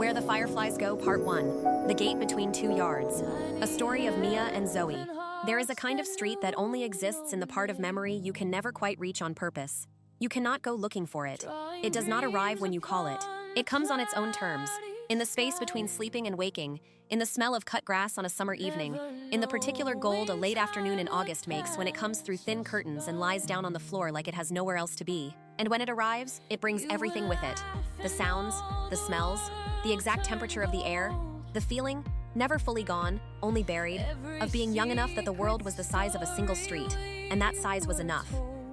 Where the Fireflies Go, Part 1. The Gate Between Two Yards. A story of Mia and Zoe. There is a kind of street that only exists in the part of memory you can never quite reach on purpose. You cannot go looking for it. It does not arrive when you call it. It comes on its own terms. In the space between sleeping and waking, in the smell of cut grass on a summer evening, in the particular gold a late afternoon in August makes when it comes through thin curtains and lies down on the floor like it has nowhere else to be. And when it arrives, it brings everything with it. The sounds, the smells, the exact temperature of the air, the feeling, never fully gone, only buried, of being young enough that the world was the size of a single street, and that size was enough.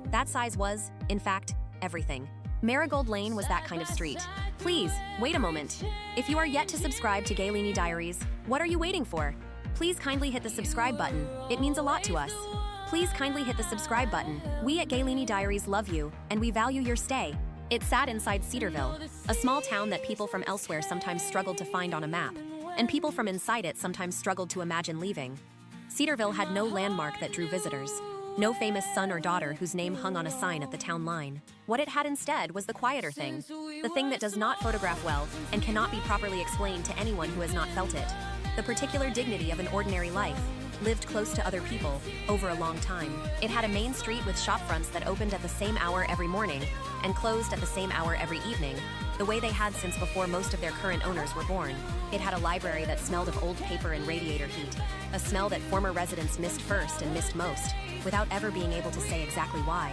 That size was, in fact, everything. Marigold Lane was that kind of street. Please, wait a moment. If you are yet to subscribe to Gaeleeny Diaries, what are you waiting for? Please kindly hit the subscribe button. It means a lot to us. Please kindly hit the subscribe button. We at Gaeleeny Diaries love you, and we value your stay. It sat inside Cedarville, a small town that people from elsewhere sometimes struggled to find on a map, and people from inside it sometimes struggled to imagine leaving. Cedarville had no landmark that drew visitors, no famous son or daughter whose name hung on a sign at the town line. What it had instead was the quieter thing, the thing that does not photograph well and cannot be properly explained to anyone who has not felt it. The particular dignity of an ordinary life, lived close to other people, over a long time. It had a main street with shop fronts that opened at the same hour every morning and closed at the same hour every evening, the way they had since before most of their current owners were born. It had a library that smelled of old paper and radiator heat, a smell that former residents missed first and missed most, without ever being able to say exactly why.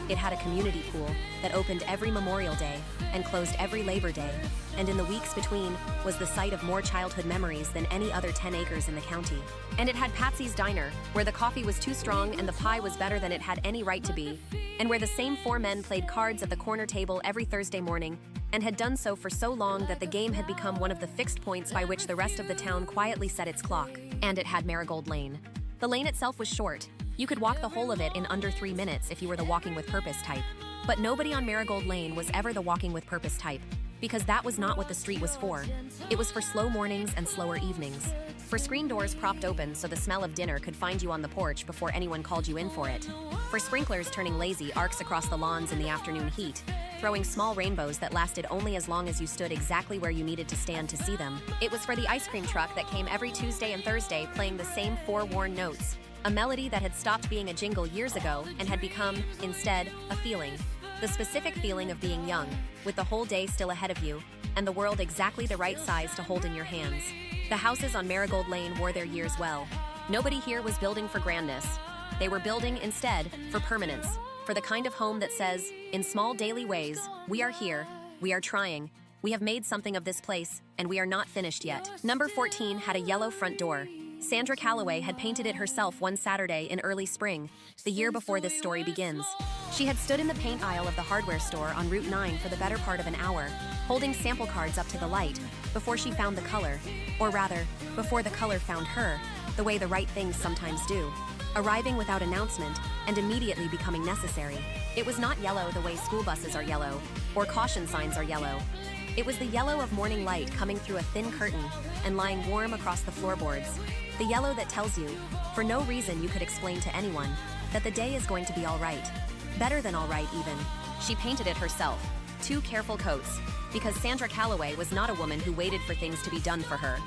It had a community pool that opened every Memorial Day and closed every Labor Day, and in the weeks between was the site of more childhood memories than any other 10 acres in the county. And it had Patsy's Diner, where the coffee was too strong and the pie was better than it had any right to be, and where the same four men played cards at the corner table every Thursday morning, and had done so for so long that the game had become one of the fixed points by which the rest of the town quietly set its clock. And it had Marigold Lane. The lane itself was short. You could walk the whole of it in under 3 minutes if you were the walking with purpose type. But nobody on Marigold Lane was ever the walking with purpose type, because that was not what the street was for. It was for slow mornings and slower evenings. For screen doors propped open so the smell of dinner could find you on the porch before anyone called you in for it. For sprinklers turning lazy arcs across the lawns in the afternoon heat, throwing small rainbows that lasted only as long as you stood exactly where you needed to stand to see them. It was for the ice cream truck that came every Tuesday and Thursday playing the same 4 worn notes, a melody that had stopped being a jingle years ago and had become, instead, a feeling. The specific feeling of being young, with the whole day still ahead of you, and the world exactly the right size to hold in your hands. The houses on Marigold Lane wore their years well. Nobody here was building for grandness. They were building, instead, for permanence, for the kind of home that says, in small daily ways, we are here, we are trying, we have made something of this place, and we are not finished yet. Number 14 had a yellow front door. Sandra Calloway had painted it herself one Saturday in early spring, the year before this story begins. She had stood in the paint aisle of the hardware store on Route 9 for the better part of an hour, holding sample cards up to the light, before she found the color, or rather, before the color found her, the way the right things sometimes do, arriving without announcement and immediately becoming necessary. It was not yellow the way school buses are yellow, or caution signs are yellow. It was the yellow of morning light coming through a thin curtain and lying warm across the floorboards. The yellow that tells you, for no reason you could explain to anyone, that the day is going to be all right. Better than all right, even. She painted it herself, 2 careful coats, because Sandra Calloway was not a woman who waited for things to be done for her.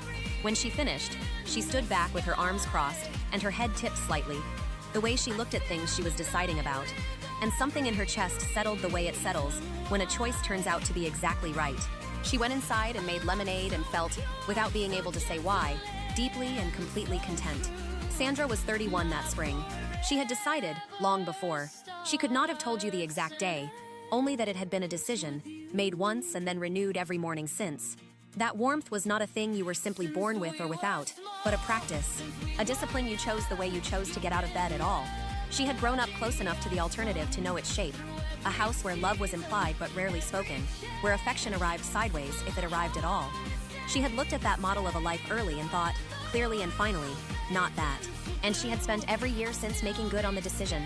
When she finished, she stood back with her arms crossed and her head tipped slightly, the way she looked at things she was deciding about, and something in her chest settled the way it settles when a choice turns out to be exactly right. She went inside and made lemonade and felt, without being able to say why, deeply and completely content. Sandra was 31 that spring. She had decided, long before. She could not have told you the exact day, only that it had been a decision, made once and then renewed every morning since. That warmth was not a thing you were simply born with or without, but a practice, a discipline you chose the way you chose to get out of bed at all. She had grown up close enough to the alternative to know its shape, a house where love was implied but rarely spoken, where affection arrived sideways if it arrived at all. She had looked at that model of a life early and thought, clearly and finally, not that. And she had spent every year since making good on the decision.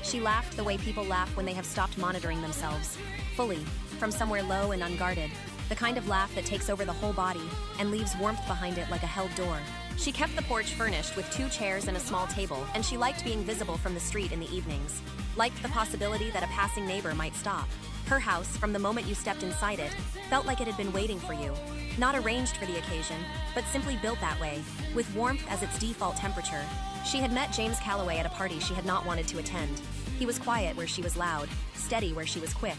She laughed the way people laugh when they have stopped monitoring themselves, fully, from somewhere low and unguarded, the kind of laugh that takes over the whole body and leaves warmth behind it like a held door. She kept the porch furnished with 2 chairs and a small table, and she liked being visible from the street in the evenings, liked the possibility that a passing neighbor might stop. Her house, from the moment you stepped inside it, felt like it had been waiting for you. Not arranged for the occasion, but simply built that way, with warmth as its default temperature. She had met James Calloway at a party she had not wanted to attend. He was quiet where she was loud, steady where she was quick.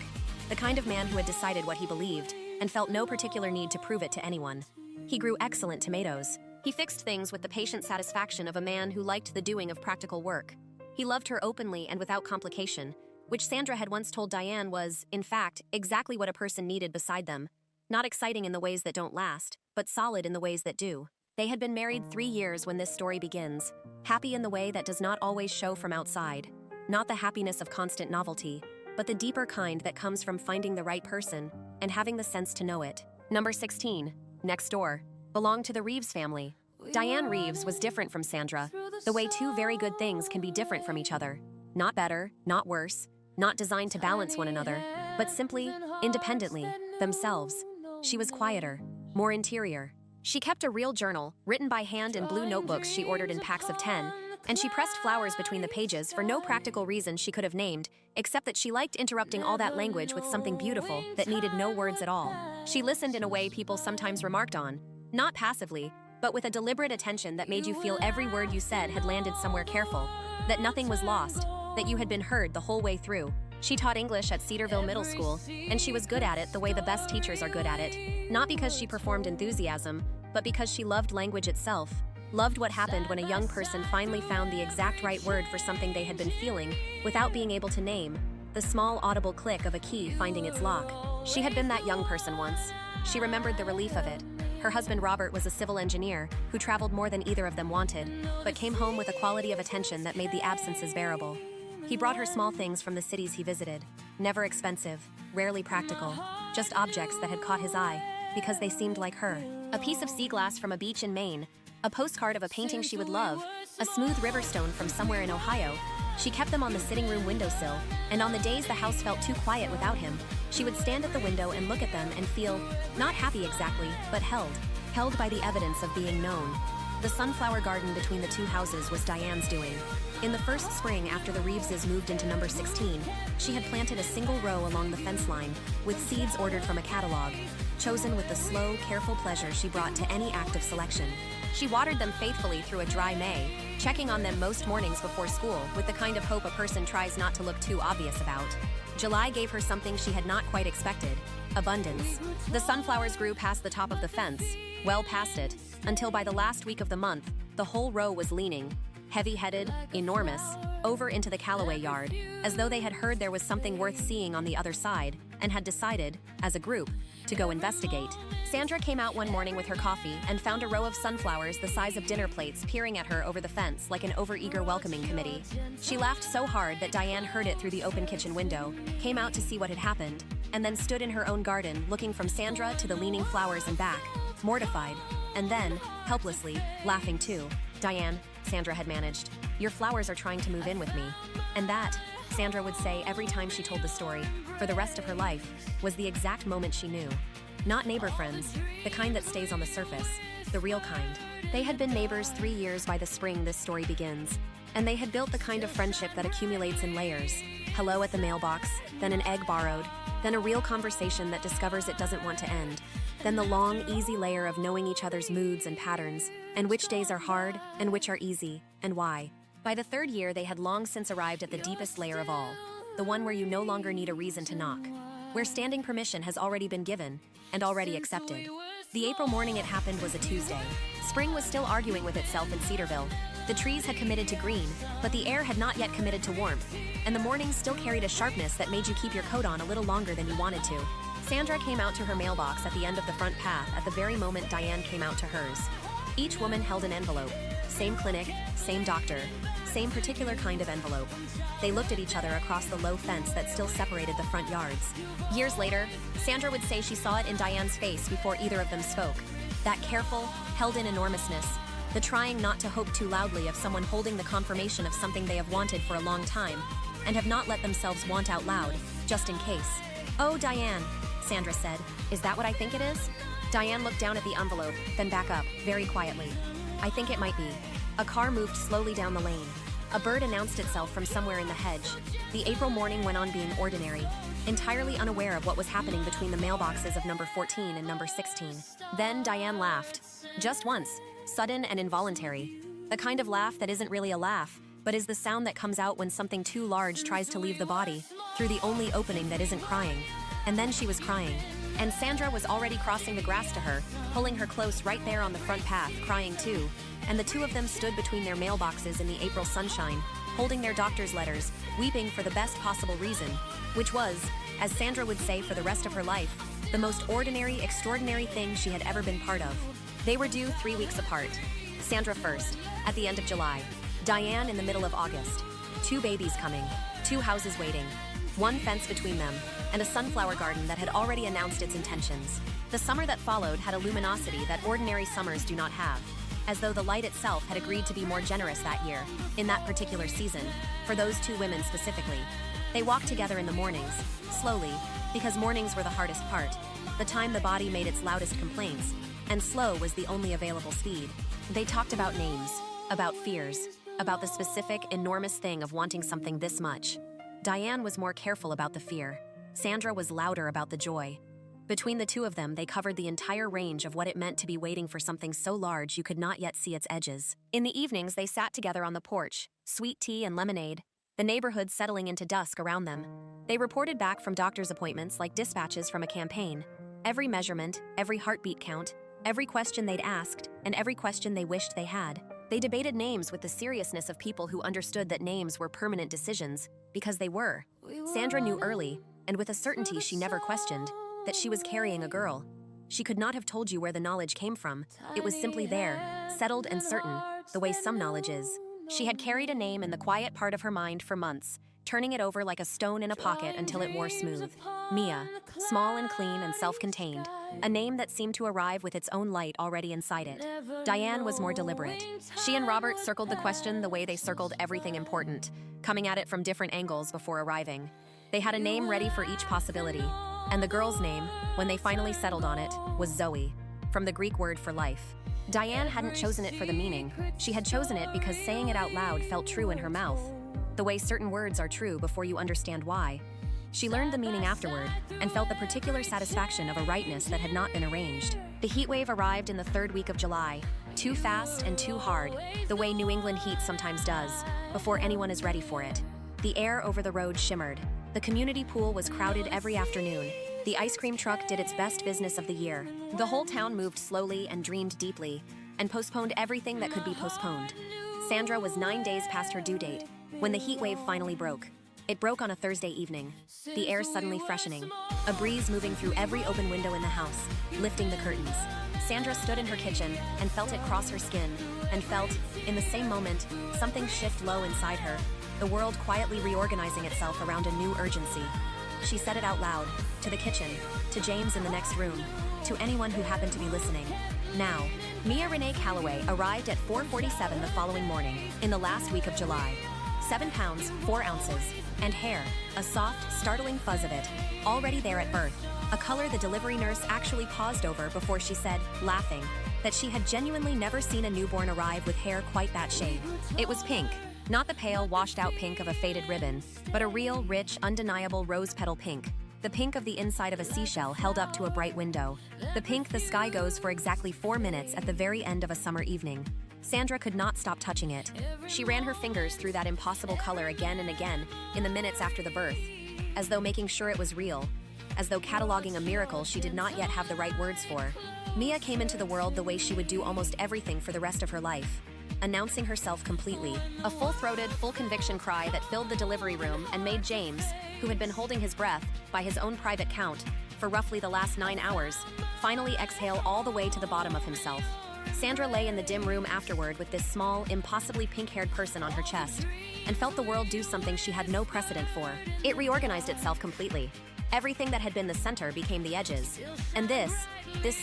The kind of man who had decided what he believed, and felt no particular need to prove it to anyone. He grew excellent tomatoes. He fixed things with the patient satisfaction of a man who liked the doing of practical work. He loved her openly and without complication, which Sandra had once told Diane was, in fact, exactly what a person needed beside them. Not exciting in the ways that don't last, but solid in the ways that do. They had been married 3 years when this story begins, happy in the way that does not always show from outside. Not the happiness of constant novelty, but the deeper kind that comes from finding the right person and having the sense to know it. Number 16, Next Door, belonged to the Reeves family. Diane Reeves was different from Sandra, the way two very good things can be different from each other. Not better, not worse, not designed to balance one another, but simply, independently, themselves. She was quieter, more interior. She kept a real journal, written by hand in blue notebooks she ordered in packs of 10, and she pressed flowers between the pages for no practical reason she could have named, except that she liked interrupting all that language with something beautiful that needed no words at all. She listened in a way people sometimes remarked on, not passively, but with a deliberate attention that made you feel every word you said had landed somewhere careful, that nothing was lost, that you had been heard the whole way through. She taught English at Cedarville Middle School, and she was good at it the way the best teachers are good at it, not because she performed enthusiasm, but because she loved language itself. Loved what happened when a young person finally found the exact right word for something they had been feeling without being able to name, the small audible click of a key finding its lock. She had been that young person once. She remembered the relief of it. Her husband Robert was a civil engineer who traveled more than either of them wanted, but came home with a quality of attention that made the absences bearable. He brought her small things from the cities he visited, never expensive, rarely practical, just objects that had caught his eye because they seemed like her. A piece of sea glass from a beach in Maine, a postcard of a painting she would love, a smooth river stone from somewhere in Ohio. She kept them on the sitting room windowsill, and on the days the house felt too quiet without him, she would stand at the window and look at them and feel, not happy exactly, but held by the evidence of being known. The sunflower garden between the two houses was Diane's doing. In the first spring after the Reeveses moved into number 16, she had planted a single row along the fence line, with seeds ordered from a catalog, chosen with the slow, careful pleasure she brought to any act of selection. She watered them faithfully through a dry May, checking on them most mornings before school with the kind of hope a person tries not to look too obvious about. July gave her something she had not quite expected: abundance. The sunflowers grew past the top of the fence, well past it, until by the last week of the month, the whole row was leaning, heavy-headed, enormous, over into the Calloway yard, as though they had heard there was something worth seeing on the other side, and had decided, as a group, to go investigate. Sandra came out one morning with her coffee and found a row of sunflowers the size of dinner plates peering at her over the fence like an overeager welcoming committee. She laughed so hard that Diane heard it through the open kitchen window, came out to see what had happened, and then stood in her own garden looking from Sandra to the leaning flowers and back, mortified, and then, helplessly, laughing too. "Diane," Sandra had managed, "your flowers are trying to move in with me." And that, Sandra would say every time she told the story, for the rest of her life, was the exact moment she knew. Not neighbor friends, the kind that stays on the surface, the real kind. They had been neighbors 3 years by the spring this story begins, and they had built the kind of friendship that accumulates in layers. Hello at the mailbox, then an egg borrowed, then a real conversation that discovers it doesn't want to end, then the long, easy layer of knowing each other's moods and patterns, and which days are hard, and which are easy, and why. By the 3rd year, they had long since arrived at the deepest layer of all, the one where you no longer need a reason to knock, where standing permission has already been given, and already accepted. The April morning it happened was a Tuesday. Spring was still arguing with itself in Cedarville. The trees had committed to green, but the air had not yet committed to warmth, and the mornings still carried a sharpness that made you keep your coat on a little longer than you wanted to. Sandra came out to her mailbox at the end of the front path at the very moment Diane came out to hers. Each woman held an envelope. Same clinic, same doctor, same particular kind of envelope. They looked at each other across the low fence that still separated the front yards. Years later, Sandra would say she saw it in Diane's face before either of them spoke. That careful, held-in enormousness, the trying not to hope too loudly of someone holding the confirmation of something they have wanted for a long time, and have not let themselves want out loud, just in case. "Oh, Diane," Sandra said, "is that what I think it is?" Diane looked down at the envelope, then back up, very quietly. "I think it might be." A car moved slowly down the lane. A bird announced itself from somewhere in the hedge. The April morning went on being ordinary, entirely unaware of what was happening between the mailboxes of number 14 and number 16. Then Diane laughed. Just once, sudden and involuntary. The kind of laugh that isn't really a laugh, but is the sound that comes out when something too large tries to leave the body, through the only opening that isn't crying. And then she was crying. And Sandra was already crossing the grass to her, pulling her close right there on the front path, crying too. And the two of them stood between their mailboxes in the April sunshine, holding their doctor's letters, weeping for the best possible reason, which was, as Sandra would say for the rest of her life, the most ordinary, extraordinary thing she had ever been part of. They were due 3 weeks apart. Sandra first, at the end of July. Diane in the middle of August. 2 babies coming, 2 houses waiting, 1 fence between them, and a sunflower garden that had already announced its intentions. The summer that followed had a luminosity that ordinary summers do not have, as though the light itself had agreed to be more generous that year, in that particular season, for those 2 women specifically. They walked together in the mornings, slowly, because mornings were the hardest part, the time the body made its loudest complaints, and slow was the only available speed. They talked about names, about fears, about the specific, enormous thing of wanting something this much. Diane was more careful about the fear. Sandra was louder about the joy. Between the two of them, they covered the entire range of what it meant to be waiting for something so large you could not yet see its edges. In the evenings, they sat together on the porch, sweet tea and lemonade, the neighborhood settling into dusk around them. They reported back from doctor's appointments like dispatches from a campaign. Every measurement, every heartbeat count, every question they'd asked, and every question they wished they had. They debated names with the seriousness of people who understood that names were permanent decisions, because they were. Sandra knew early, and with a certainty she never questioned, that she was carrying a girl. She could not have told you where the knowledge came from. It was simply there, settled and certain, the way some knowledge is. She had carried a name in the quiet part of her mind for months, turning it over like a stone in a pocket until it wore smooth. Mia, small and clean and self-contained, a name that seemed to arrive with its own light already inside it. Diane was more deliberate. She and Robert circled the question the way they circled everything important, coming at it from different angles before arriving. They had a name ready for each possibility, and the girl's name, when they finally settled on it, was Zoe, from the Greek word for life. Diane hadn't chosen it for the meaning. She had chosen it because saying it out loud felt true in her mouth, the way certain words are true before you understand why. She learned the meaning afterward, and felt the particular satisfaction of a rightness that had not been arranged. The heat wave arrived in the 3rd week of July, too fast and too hard, the way New England heat sometimes does, before anyone is ready for it. The air over the road shimmered. The community pool was crowded every afternoon. The ice cream truck did its best business of the year. The whole town moved slowly and dreamed deeply, and postponed everything that could be postponed. Sandra was 9 days past her due date, when the heat wave finally broke. It broke on a Thursday evening, the air suddenly freshening, a breeze moving through every open window in the house, lifting the curtains. Sandra stood in her kitchen and felt it cross her skin, and felt, in the same moment, something shift low inside her, the world quietly reorganizing itself around a new urgency. She said it out loud, to the kitchen, to James in the next room, to anyone who happened to be listening. Now, Mia Renee Calloway arrived at 4:47 the following morning, in the last week of July. 7 pounds, 4 ounces, and hair, a soft, startling fuzz of it, already there at birth, a color the delivery nurse actually paused over before she said, laughing, that she had genuinely never seen a newborn arrive with hair quite that shade. It was pink, not the pale, washed-out pink of a faded ribbon, but a real, rich, undeniable rose-petal pink, the pink of the inside of a seashell held up to a bright window, the pink the sky goes for exactly 4 minutes at the very end of a summer evening. Sandra could not stop touching it. She ran her fingers through that impossible color again and again in the minutes after the birth, as though making sure it was real, as though cataloging a miracle she did not yet have the right words for. Mia came into the world the way she would do almost everything for the rest of her life, announcing herself completely, a full-throated, full-conviction cry that filled the delivery room and made James, who had been holding his breath, by his own private count, for roughly the last 9 hours, finally exhale all the way to the bottom of himself. Sandra lay in the dim room afterward with this small, impossibly pink-haired person on her chest, and felt the world do something she had no precedent for. It reorganized itself completely. Everything that had been the center became the edges. And this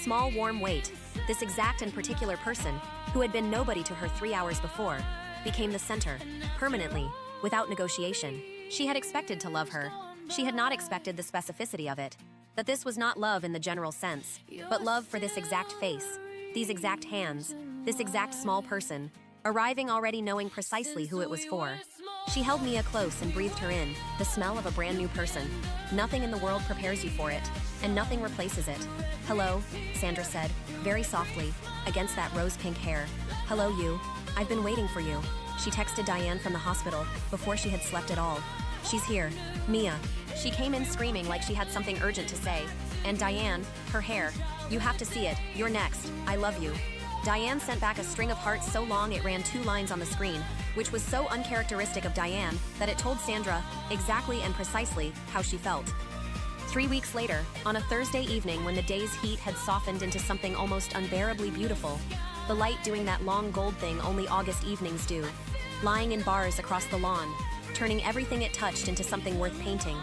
small warm weight, this exact and particular person, who had been nobody to her 3 hours before, became the center, permanently, without negotiation. She had expected to love her. She had not expected the specificity of it, that this was not love in the general sense, but love for this exact face, these exact hands, this exact small person, arriving already knowing precisely who it was for. She held Mia close and breathed her in, the smell of a brand new person. Nothing in the world prepares you for it, and nothing replaces it. "Hello," Sandra said, very softly, against that rose-pink hair. "Hello, you. I've been waiting for you." She texted Diane from the hospital, before she had slept at all. "She's here. Mia." She came in screaming like she had something urgent to say. And Diane, her hair. "You have to see it. You're next. I love you." Diane sent back a string of hearts so long it ran 2 lines on the screen, which was so uncharacteristic of Diane that it told Sandra exactly and precisely how she felt. 3 weeks later, on a Thursday evening when the day's heat had softened into something almost unbearably beautiful, the light doing that long gold thing only August evenings do, lying in bars across the lawn, turning everything it touched into something worth painting,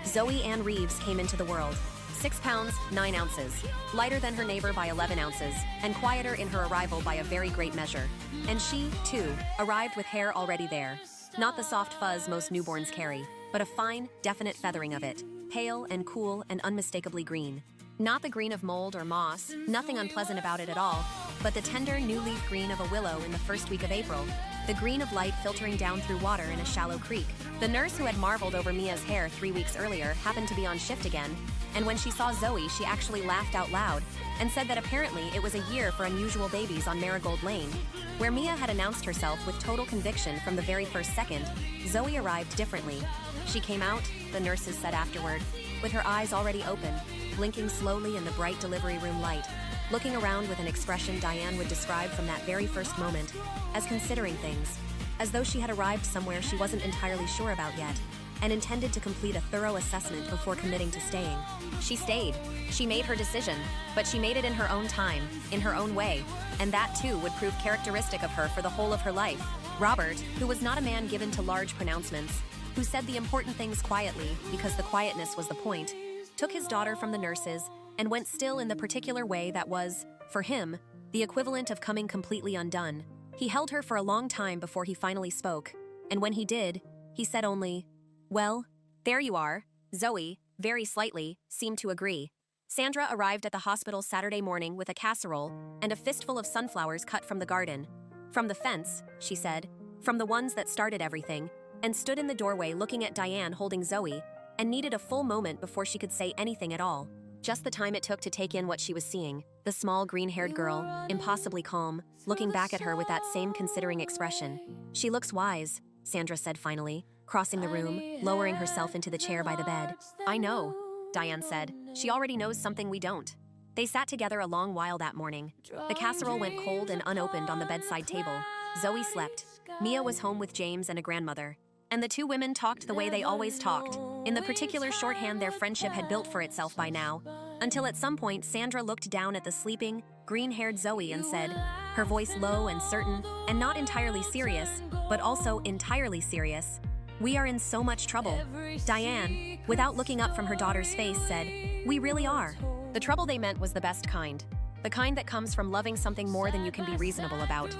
Zoe Ann Reeves came into the world. 6 pounds, 9 ounces, lighter than her neighbor by 11 ounces, and quieter in her arrival by a very great measure. And she, too, arrived with hair already there. Not the soft fuzz most newborns carry, but a fine, definite feathering of it, pale and cool and unmistakably green. Not the green of mold or moss, nothing unpleasant about it at all, but the tender new leaf green of a willow in the first week of April, the green of light filtering down through water in a shallow creek. The nurse who had marveled over Mia's hair 3 weeks earlier happened to be on shift again, and when she saw Zoe, she actually laughed out loud and said that apparently it was a year for unusual babies on Marigold Lane. Where Mia had announced herself with total conviction from the very first second, Zoe arrived differently. She came out, the nurses said afterward, with her eyes already open, blinking slowly in the bright delivery room light, looking around with an expression Diane would describe from that very first moment as considering things, as though she had arrived somewhere she wasn't entirely sure about yet, and intended to complete a thorough assessment before committing to staying. She stayed. She made her decision, but she made it in her own time, in her own way, and that too would prove characteristic of her for the whole of her life. Robert, who was not a man given to large pronouncements, who said the important things quietly because the quietness was the point, took his daughter from the nurses and went still in the particular way that was, for him, the equivalent of coming completely undone. He held her for a long time before he finally spoke, and when he did, he said only, "Well, there you are." Zoe, very slightly, seemed to agree. Sandra arrived at the hospital Saturday morning with a casserole and a fistful of sunflowers cut from the garden. "From the fence," she said, "from the ones that started everything," and stood in the doorway looking at Diane holding Zoe, and needed a full moment before she could say anything at all. Just the time it took to take in what she was seeing. The small green-haired girl, impossibly calm, looking back at her with that same considering expression. "She looks wise," Sandra said finally, crossing the room, lowering herself into the chair by the bed. "I know," Diane said. "She already knows something we don't." They sat together a long while that morning. The casserole went cold and unopened on the bedside table. Zoe slept. Mia was home with James and a grandmother. And the two women talked the way they always talked, in the particular shorthand their friendship had built for itself by now, until at some point Sandra looked down at the sleeping, green-haired Zoe and said, her voice low and certain, and not entirely serious, but also entirely serious, "We are in so much trouble." Diane, without looking up from her daughter's face, said, "We really are." The trouble they meant was the best kind. The kind that comes from loving something more than you can be reasonable about.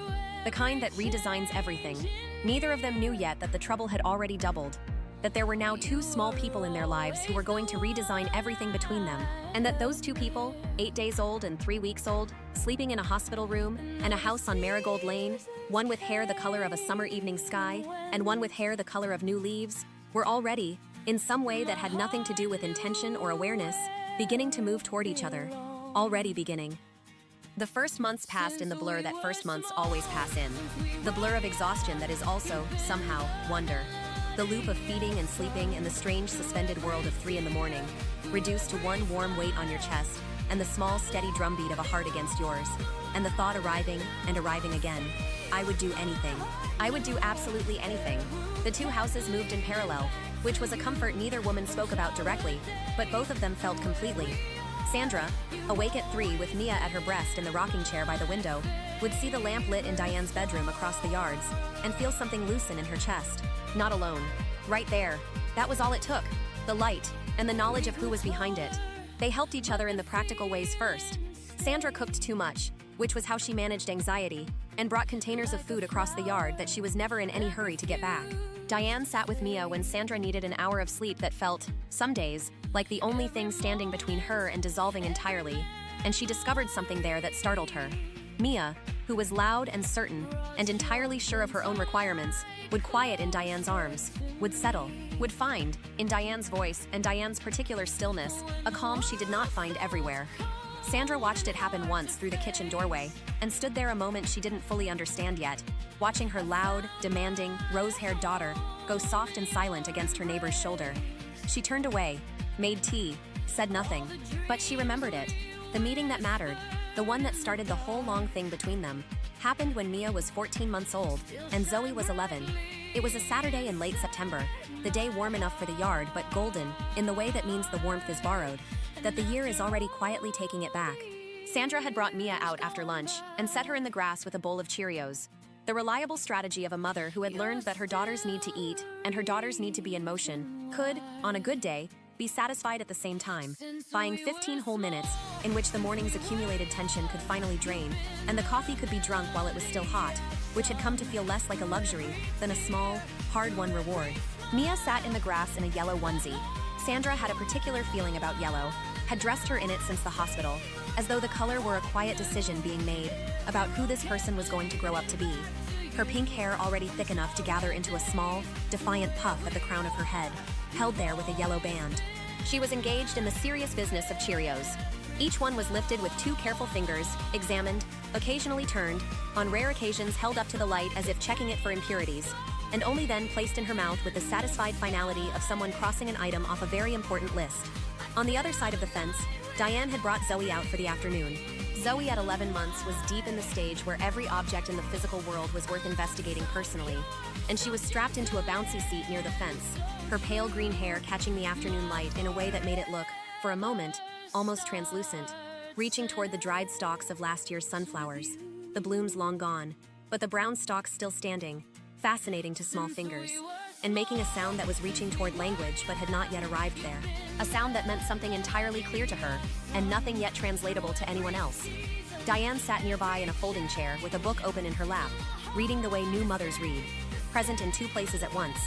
The kind that redesigns everything. Neither of them knew yet that the trouble had already doubled, that there were now 2 small people in their lives who were going to redesign everything between them, and that those 2 people, 8 days old and 3 weeks old, sleeping in a hospital room, and a house on Marigold Lane, one with hair the color of a summer evening sky, and one with hair the color of new leaves, were already, in some way that had nothing to do with intention or awareness, beginning to move toward each other. Already beginning. The first months passed in the blur that first months always pass in. The blur of exhaustion that is also, somehow, wonder. The loop of feeding and sleeping in the strange suspended world of 3 in the morning, reduced to one warm weight on your chest, and the small steady drumbeat of a heart against yours, and the thought arriving and arriving again. I would do anything. I would do absolutely anything. The 2 houses moved in parallel, which was a comfort neither woman spoke about directly, but both of them felt completely. Sandra, awake at 3 with Mia at her breast in the rocking chair by the window, would see the lamp lit in Diane's bedroom across the yards and feel something loosen in her chest. Not alone. Right there. That was all it took. The light, and the knowledge of who was behind it. They helped each other in the practical ways first. Sandra cooked too much, which was how she managed anxiety, and brought containers of food across the yard that she was never in any hurry to get back. Diane sat with Mia when Sandra needed an hour of sleep that felt, some days, like the only thing standing between her and dissolving entirely, and she discovered something there that startled her. Mia, who was loud and certain and entirely sure of her own requirements, would quiet in Diane's arms, would settle, would find, in Diane's voice and Diane's particular stillness, a calm she did not find everywhere. Sandra watched it happen once through the kitchen doorway and stood there a moment she didn't fully understand yet, watching her loud, demanding, rose-haired daughter go soft and silent against her neighbor's shoulder. She turned away, made tea, said nothing, but she remembered it. The meeting that mattered, the one that started the whole long thing between them, happened when Mia was 14 months old and Zoe was 11. It was a Saturday in late September, the day warm enough for the yard but golden, in the way that means the warmth is borrowed, that the year is already quietly taking it back. Sandra had brought Mia out after lunch and set her in the grass with a bowl of Cheerios. The reliable strategy of a mother who had learned that her daughters need to eat and her daughters need to be in motion could, on a good day, be satisfied at the same time, buying 15 whole minutes in which the morning's accumulated tension could finally drain, and the coffee could be drunk while it was still hot, which had come to feel less like a luxury than a small, hard-won reward. Mia sat in the grass in a yellow onesie. Sandra had a particular feeling about yellow, had dressed her in it since the hospital, as though the color were a quiet decision being made about who this person was going to grow up to be. Her pink hair already thick enough to gather into a small, defiant puff at the crown of her head, held there with a yellow band. She was engaged in the serious business of Cheerios. Each one was lifted with 2 careful fingers, examined, occasionally turned, on rare occasions held up to the light as if checking it for impurities, and only then placed in her mouth with the satisfied finality of someone crossing an item off a very important list. On the other side of the fence, Diane had brought Zoe out for the afternoon. Zoe at 11 months was deep in the stage where every object in the physical world was worth investigating personally, and she was strapped into a bouncy seat near the fence, her pale green hair catching the afternoon light in a way that made it look, for a moment, almost translucent, reaching toward the dried stalks of last year's sunflowers, the blooms long gone, but the brown stalks still standing, fascinating to small fingers, and making a sound that was reaching toward language but had not yet arrived there. A sound that meant something entirely clear to her, and nothing yet translatable to anyone else. Diane sat nearby in a folding chair with a book open in her lap, reading the way new mothers read, present in 2 places at once,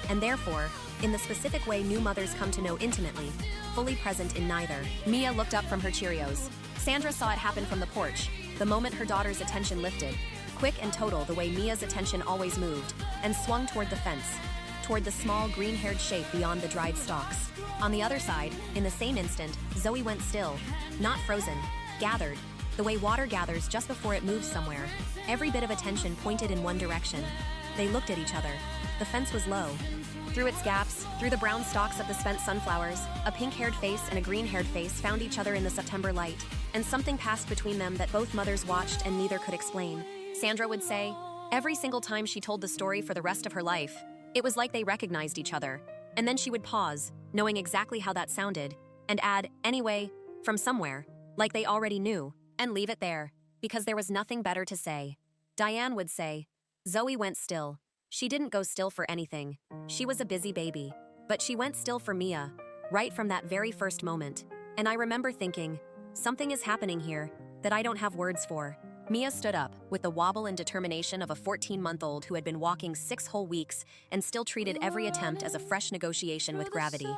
and therefore, in the specific way new mothers come to know intimately, fully present in neither. Mia looked up from her Cheerios. Sandra saw it happen from the porch, the moment her daughter's attention lifted, quick and total the way Mia's attention always moved, and swung toward the fence, toward the small green-haired shape beyond the dried stalks. On the other side, in the same instant, Zoe went still, not frozen, gathered, the way water gathers just before it moves somewhere, every bit of attention pointed in one direction. They looked at each other. The fence was low. Through its gaps, through the brown stalks of the spent sunflowers, a pink-haired face and a green-haired face found each other in the September light, and something passed between them that both mothers watched and neither could explain. Sandra would say, every single time she told the story for the rest of her life, it was like they recognized each other, and then she would pause, knowing exactly how that sounded, and add, anyway, from somewhere, like they already knew, and leave it there, because there was nothing better to say. Diane would say, Zoe went still. She didn't go still for anything. She was a busy baby, but she went still for Mia, right from that very first moment. And I remember thinking, something is happening here that I don't have words for. Mia stood up, with the wobble and determination of a 14-month-old who had been walking 6 whole weeks and still treated every attempt as a fresh negotiation with gravity.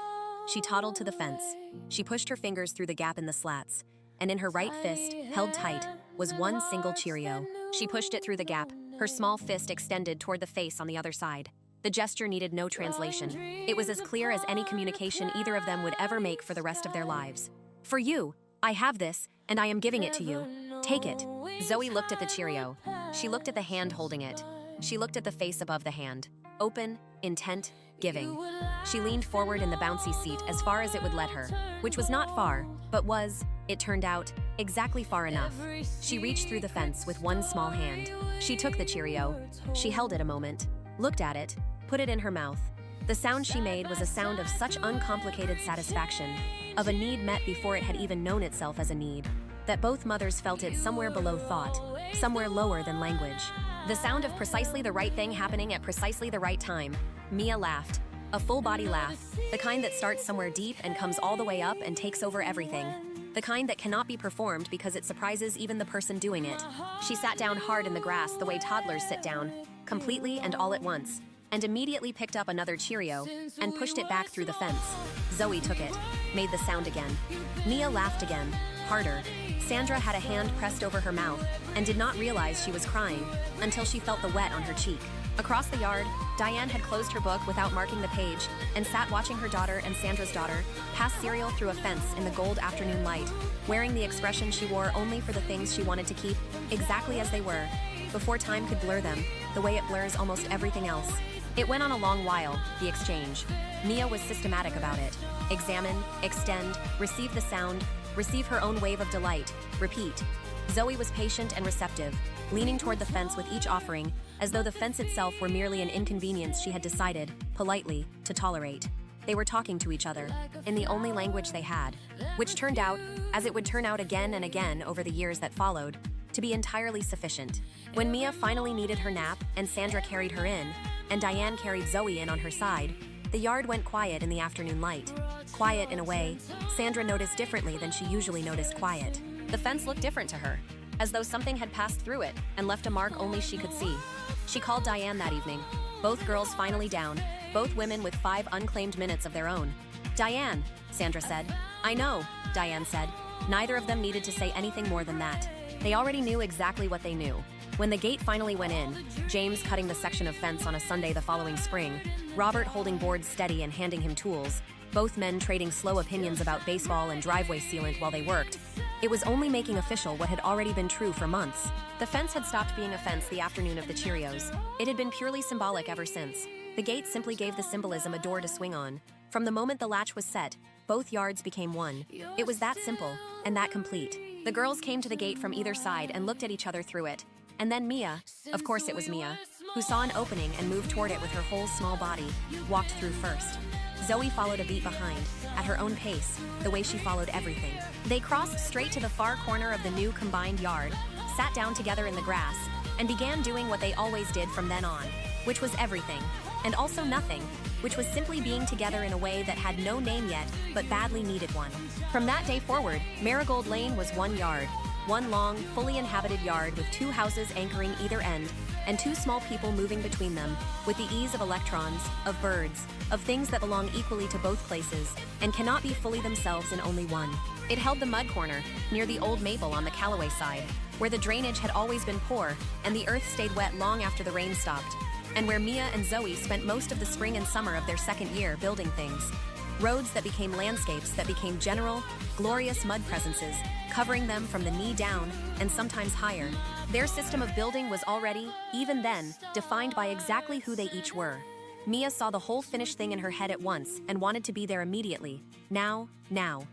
She toddled to the fence. She pushed her fingers through the gap in the slats, and in her right fist, held tight, was one single Cheerio. She pushed it through the gap, her small fist extended toward the face on the other side. The gesture needed no translation. It was as clear as any communication either of them would ever make for the rest of their lives. For you, I have this, and I am giving it to you. Take it. Zoe looked at the Cheerio. She looked at the hand holding it. She looked at the face above the hand. Open, intent, giving. She leaned forward in the bouncy seat as far as it would let her, which was not far, but was, it turned out, exactly far enough. She reached through the fence with one small hand. She took the Cheerio. She held it a moment, looked at it, put it in her mouth. The sound she made was a sound of such uncomplicated satisfaction, of a need met before it had even known itself as a need, that both mothers felt it somewhere below thought, somewhere lower than language. The sound of precisely the right thing happening at precisely the right time. Mia laughed, a full-body laugh, the kind that starts somewhere deep and comes all the way up and takes over everything. The kind that cannot be performed because it surprises even the person doing it. She sat down hard in the grass the way toddlers sit down, completely and all at once, and immediately picked up another Cheerio and pushed it back through the fence. Zoe took it, made the sound again. Mia laughed again, harder. Sandra had a hand pressed over her mouth and did not realize she was crying until she felt the wet on her cheek. Across the yard, Diane had closed her book without marking the page and sat watching her daughter and Sandra's daughter pass cereal through a fence in the gold afternoon light, wearing the expression she wore only for the things she wanted to keep exactly as they were, before time could blur them, the way it blurs almost everything else. It went on a long while, the exchange. Mia was systematic about it. Examine, extend, receive the sound, receive her own wave of delight, repeat. Zoe was patient and receptive, leaning toward the fence with each offering, as though the fence itself were merely an inconvenience she had decided, politely, to tolerate. They were talking to each other, in the only language they had, which turned out, as it would turn out again and again over the years that followed, to be entirely sufficient. When Mia finally needed her nap and Sandra carried her in, and Diane carried Zoe in on her side, the yard went quiet in the afternoon light. Quiet in a way Sandra noticed differently than she usually noticed quiet. The fence looked different to her, as though something had passed through it and left a mark only she could see. She called Diane that evening, both girls finally down, both women with 5 unclaimed minutes of their own. "Diane," Sandra said. "I know," Diane said. Neither of them needed to say anything more than that. They already knew exactly what they knew. When the gate finally went in, James cutting the section of fence on a Sunday the following spring, Robert holding boards steady and handing him tools, both men trading slow opinions about baseball and driveway sealant while they worked, it was only making official what had already been true for months. The fence had stopped being a fence the afternoon of the Cheerios. It had been purely symbolic ever since. The gate simply gave the symbolism a door to swing on. From the moment the latch was set, both yards became one. It was that simple, and that complete. The girls came to the gate from either side and looked at each other through it. And then Mia, of course it was Mia, who saw an opening and moved toward it with her whole small body, walked through first. Zoe followed a beat behind, at her own pace, the way she followed everything. They crossed straight to the far corner of the new combined yard, sat down together in the grass, and began doing what they always did from then on, which was everything, and also nothing, which was simply being together in a way that had no name yet, but badly needed one. From that day forward, Marigold Lane was one yard, one long, fully inhabited yard with 2 houses anchoring either end, and 2 small people moving between them, with the ease of electrons, of birds, of things that belong equally to both places, and cannot be fully themselves in only one. It held the mud corner, near the old Maple on the Callaway side, where the drainage had always been poor, and the earth stayed wet long after the rain stopped, and where Mia and Zoe spent most of the spring and summer of their second year building things. Roads that became landscapes that became general, glorious mud presences, covering them from the knee down and sometimes higher. Their system of building was already, even then, defined by exactly who they each were. Mia saw the whole finished thing in her head at once and wanted to be there immediately. Now,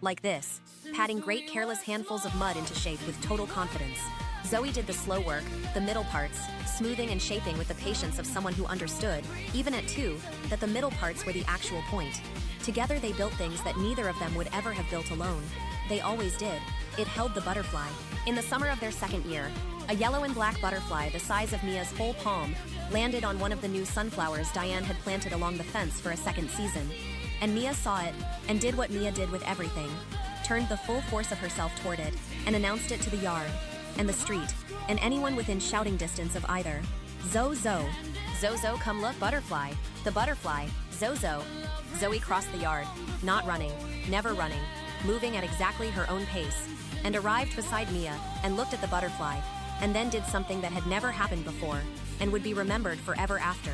like this, patting great careless handfuls of mud into shape with total confidence. Zoe did the slow work, the middle parts, smoothing and shaping with the patience of someone who understood, even at 2, that the middle parts were the actual point. Together they built things that neither of them would ever have built alone. They always did. It held the butterfly. In the summer of their second year, a yellow and black butterfly the size of Mia's whole palm landed on one of the new sunflowers Diane had planted along the fence for a second season. And Mia saw it, and did what Mia did with everything, turned the full force of herself toward it, and announced it to the yard, and the street, and anyone within shouting distance of either. Zozo. Zozo, come look, butterfly. The butterfly, Zozo. Zoe crossed the yard, not running, never running, moving at exactly her own pace, and arrived beside Mia and looked at the butterfly, and then did something that had never happened before, and would be remembered forever after.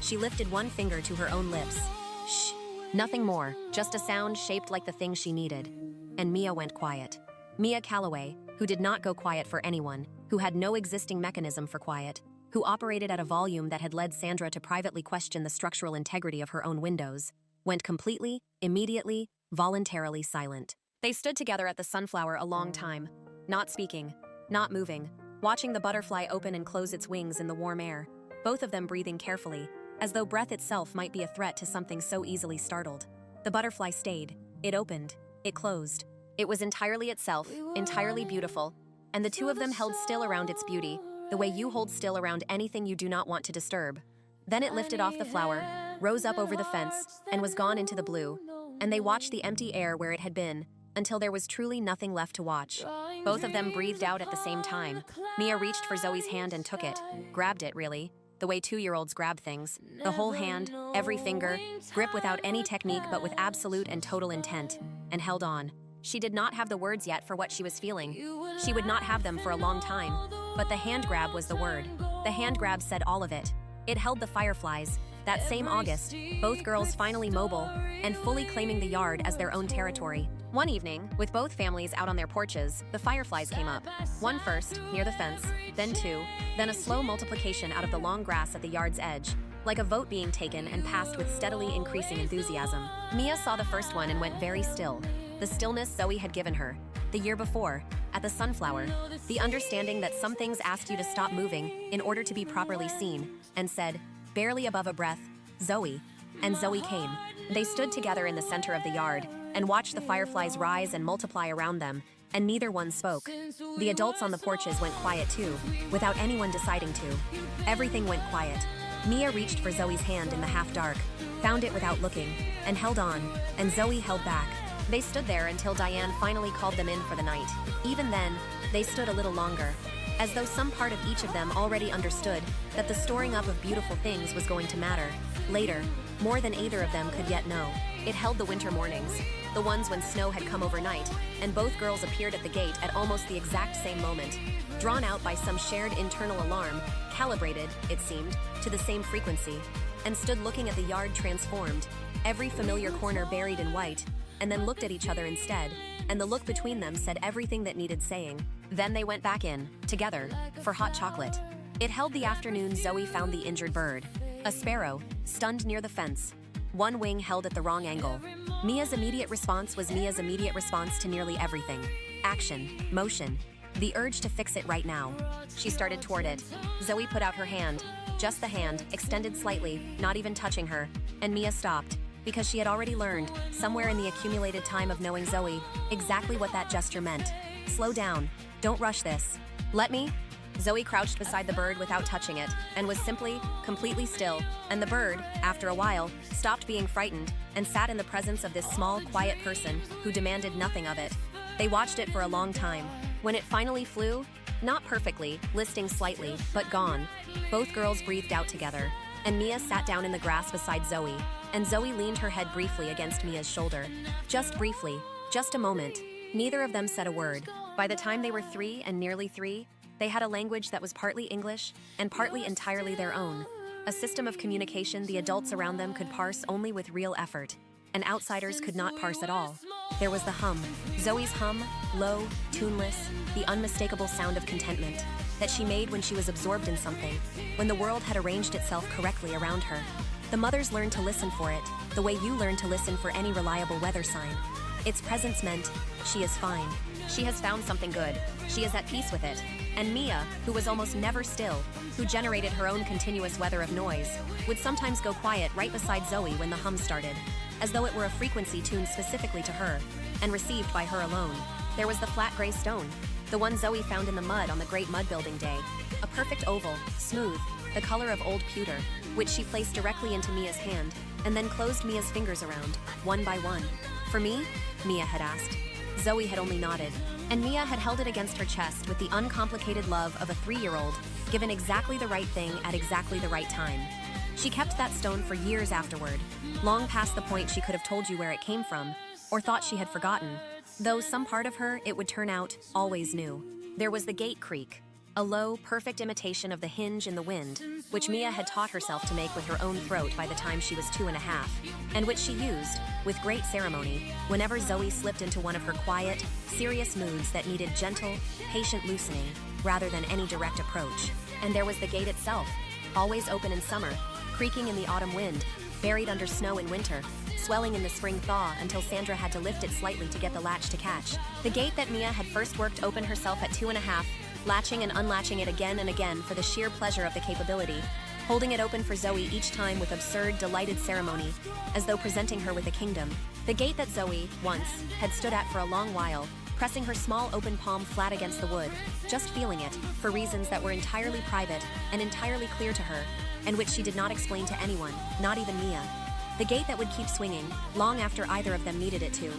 She lifted one finger to her own lips. Shh. Nothing more, just a sound shaped like the thing she needed. And Mia went quiet. Mia Callaway, who did not go quiet for anyone, who had no existing mechanism for quiet, who operated at a volume that had led Sandra to privately question the structural integrity of her own windows, went completely, immediately, voluntarily silent. They stood together at the sunflower a long time, not speaking, not moving, watching the butterfly open and close its wings in the warm air, both of them breathing carefully, as though breath itself might be a threat to something so easily startled. The butterfly stayed. It opened. It closed. It was entirely itself, entirely beautiful, and the 2 of them held still around its beauty, the way you hold still around anything you do not want to disturb. Then it lifted off the flower, rose up over the fence, and was gone into the blue, and they watched the empty air where it had been, until there was truly nothing left to watch. Both of them breathed out at the same time. Mia reached for Zoe's hand and took it, grabbed it really, the way 2-year-olds grab things, the whole hand, every finger, grip without any technique but with absolute and total intent, and held on. She did not have the words yet for what she was feeling. She would not have them for a long time. But the hand grab was the word. The hand grab said all of it. It held the Fireflies. That same August, both girls finally mobile and fully claiming the yard as their own territory. One evening, with both families out on their porches, the Fireflies came up. One first, near the fence, then two, then a slow multiplication out of the long grass at the yard's edge, like a vote being taken and passed with steadily increasing enthusiasm. Mia saw the first one and went very still. The stillness Zoe had given her, the year before, at the sunflower, the understanding that some things asked you to stop moving in order to be properly seen, and said, barely above a breath, Zoe. And Zoe came. They stood together in the center of the yard and watched the Fireflies rise and multiply around them, and neither one spoke. The adults on the porches went quiet too, without anyone deciding to. Everything went quiet. Mia reached for Zoe's hand in the half-dark, found it without looking, and held on, and Zoe held back. They stood there until Diane finally called them in for the night. Even then, they stood a little longer, as though some part of each of them already understood that the storing up of beautiful things was going to matter. Later, more than either of them could yet know. It held the winter mornings, the ones when snow had come overnight, and both girls appeared at the gate at almost the exact same moment, drawn out by some shared internal alarm, calibrated, it seemed, to the same frequency, and stood looking at the yard transformed, every familiar corner buried in white, and then looked at each other instead, and the look between them said everything that needed saying. Then they went back in, together, for hot chocolate. It held the afternoon Zoe found the injured bird, a sparrow, stunned near the fence, one wing held at the wrong angle. Mia's immediate response was Mia's immediate response to nearly everything. Action, motion, the urge to fix it right now. She started toward it. Zoe put out her hand, just the hand, extended slightly, not even touching her, and Mia stopped, because she had already learned, somewhere in the accumulated time of knowing Zoe, exactly what that gesture meant. Slow down. Don't rush this. Let me. Zoe crouched beside the bird without touching it, and was simply, completely still, and the bird, after a while, stopped being frightened, and sat in the presence of this small, quiet person who demanded nothing of it. They watched it for a long time. When it finally flew, not perfectly, listing slightly, but gone, both girls breathed out together, and Mia sat down in the grass beside Zoe, and Zoe leaned her head briefly against Mia's shoulder. Just briefly, just a moment. Neither of them said a word. By the time they were 3 and nearly 3, they had a language that was partly English and partly entirely their own, a system of communication the adults around them could parse only with real effort, and outsiders could not parse at all. There was the hum, Zoe's hum, low, tuneless, the unmistakable sound of contentment that she made when she was absorbed in something, when the world had arranged itself correctly around her. The mothers learned to listen for it, the way you learn to listen for any reliable weather sign. Its presence meant, she is fine. She has found something good. She is at peace with it. And Mia, who was almost never still, who generated her own continuous weather of noise, would sometimes go quiet right beside Zoe when the hum started, as though it were a frequency tuned specifically to her, and received by her alone. There was the flat gray stone, the one Zoe found in the mud on the great mud building day, a perfect oval, smooth, the color of old pewter, which she placed directly into Mia's hand, and then closed Mia's fingers around, one by one. For me? Mia had asked. Zoe had only nodded, and Mia had held it against her chest with the uncomplicated love of a 3-year-old, given exactly the right thing at exactly the right time. She kept that stone for years afterward, long past the point she could have told you where it came from, or thought she had forgotten, though some part of her, it would turn out, always knew. There was the gate creak, a low, perfect imitation of the hinge in the wind, which Mia had taught herself to make with her own throat by the time she was 2.5, and which she used, with great ceremony, whenever Zoe slipped into one of her quiet, serious moods that needed gentle, patient loosening, rather than any direct approach. And there was the gate itself, always open in summer, creaking in the autumn wind, buried under snow in winter, swelling in the spring thaw until Sandra had to lift it slightly to get the latch to catch. The gate that Mia had first worked open herself at 2.5, latching and unlatching it again and again for the sheer pleasure of the capability, holding it open for Zoe each time with absurd, delighted ceremony, as though presenting her with a kingdom. The gate that Zoe, once, had stood at for a long while, pressing her small open palm flat against the wood, just feeling it, for reasons that were entirely private and entirely clear to her, and which she did not explain to anyone, not even Mia. The gate that would keep swinging, long after either of them needed it to.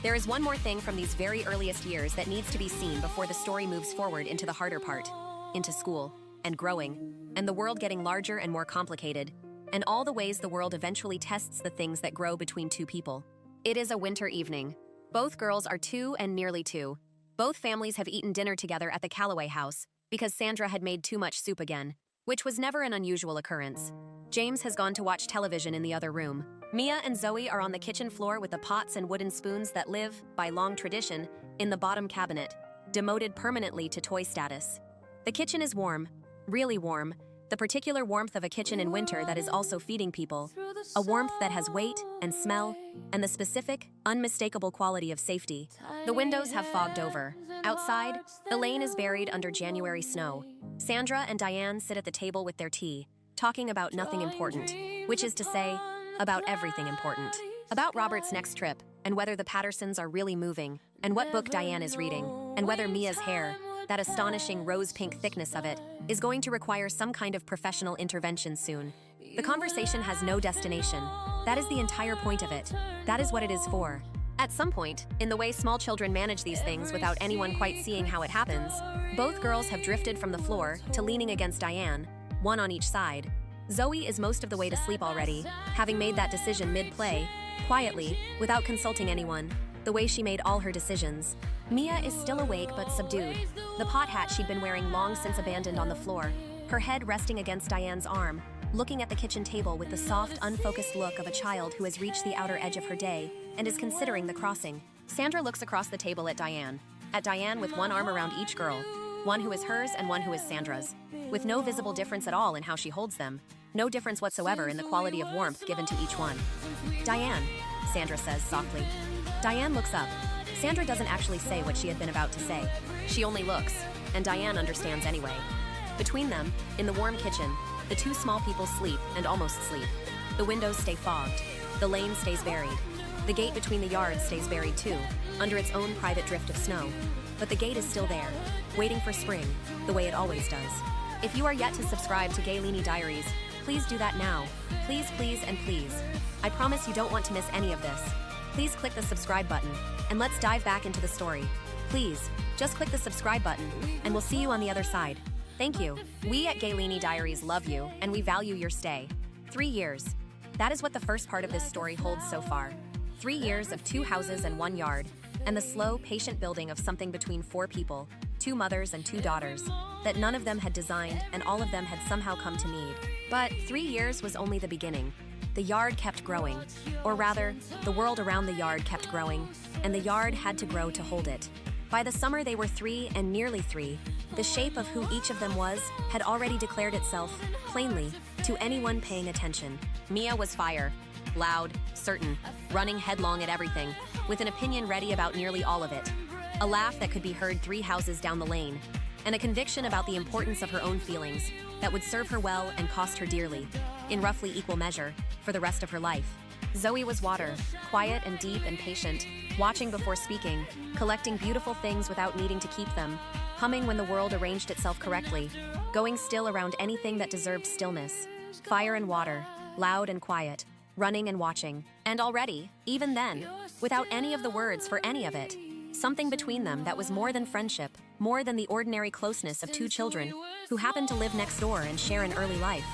There is one more thing from these very earliest years that needs to be seen before the story moves forward into the harder part, into school, and growing, and the world getting larger and more complicated, and all the ways the world eventually tests the things that grow between two people. It is a winter evening. Both girls are 2 and nearly 2. Both families have eaten dinner together at the Calloway house because Sandra had made too much soup again, which was never an unusual occurrence. James has gone to watch television in the other room. Mia and Zoe are on the kitchen floor with the pots and wooden spoons that live, by long tradition, in the bottom cabinet, demoted permanently to toy status. The kitchen is warm, really warm, the particular warmth of a kitchen in winter that is also feeding people, a warmth that has weight and smell, and the specific, unmistakable quality of safety. The windows have fogged over. Outside, the lane is buried under January snow. Sandra and Diane sit at the table with their tea, talking about nothing important, which is to say, about everything important. About Robert's next trip, and whether the Pattersons are really moving, and what book Diane is reading, and whether Mia's hair, that astonishing rose-pink thickness of it, is going to require some kind of professional intervention soon. The conversation has no destination. That is the entire point of it. That is what it is for. At some point, in the way small children manage these things without anyone quite seeing how it happens, both girls have drifted from the floor to leaning against Diane, one on each side. Zoe is most of the way to sleep already, having made that decision mid-play, quietly, without consulting anyone, the way she made all her decisions. Mia is still awake but subdued, the pot hat she'd been wearing long since abandoned on the floor, her head resting against Diane's arm, looking at the kitchen table with the soft, unfocused look of a child who has reached the outer edge of her day and is considering the crossing. Sandra looks across the table at Diane with one arm around each girl, one who is hers and one who is Sandra's, with no visible difference at all in how she holds them, no difference whatsoever in the quality of warmth given to each one. "Diane," Sandra says softly. Diane looks up. Sandra doesn't actually say what she had been about to say. She only looks, and Diane understands anyway. Between them, in the warm kitchen, the two small people sleep and almost sleep. The windows stay fogged. The lane stays buried. The gate between the yards stays buried too, under its own private drift of snow. But the gate is still there, waiting for spring, the way it always does. If you are yet to subscribe to Gaeleeny Diaries, please do that now. Please, please, and please. I promise you don't want to miss any of this. Please click the subscribe button, and let's dive back into the story. Please, just click the subscribe button, and we'll see you on the other side. Thank you. We at Gaeleeny Diaries love you, and we value your stay. 3 years. That is what the first part of this story holds so far. 3 years of 2 houses and 1 yard, and the slow, patient building of something between 4 people, 2 mothers and 2 daughters, that none of them had designed and all of them had somehow come to need. But 3 years was only the beginning. The yard kept growing, or rather, the world around the yard kept growing, and the yard had to grow to hold it. By the summer they were 3 and nearly 3. The shape of who each of them was had already declared itself, plainly, to anyone paying attention. Mia was fire, loud, certain, running headlong at everything, with an opinion ready about nearly all of it. A laugh that could be heard 3 houses down the lane, and a conviction about the importance of her own feelings that would serve her well and cost her dearly, in roughly equal measure, for the rest of her life. Zoe was water, quiet and deep and patient, watching before speaking, collecting beautiful things without needing to keep them, humming when the world arranged itself correctly, going still around anything that deserved stillness. Fire and water, loud and quiet, running and watching. And already, even then, without any of the words for any of it, something between them that was more than friendship, more than the ordinary closeness of 2 children who happened to live next door and share an early life.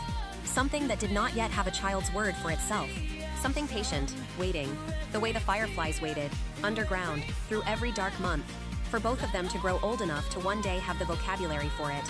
Something that did not yet have a child's word for itself. Something patient, waiting, the way the Fireflies waited, underground, through every dark month, for both of them to grow old enough to one day have the vocabulary for it.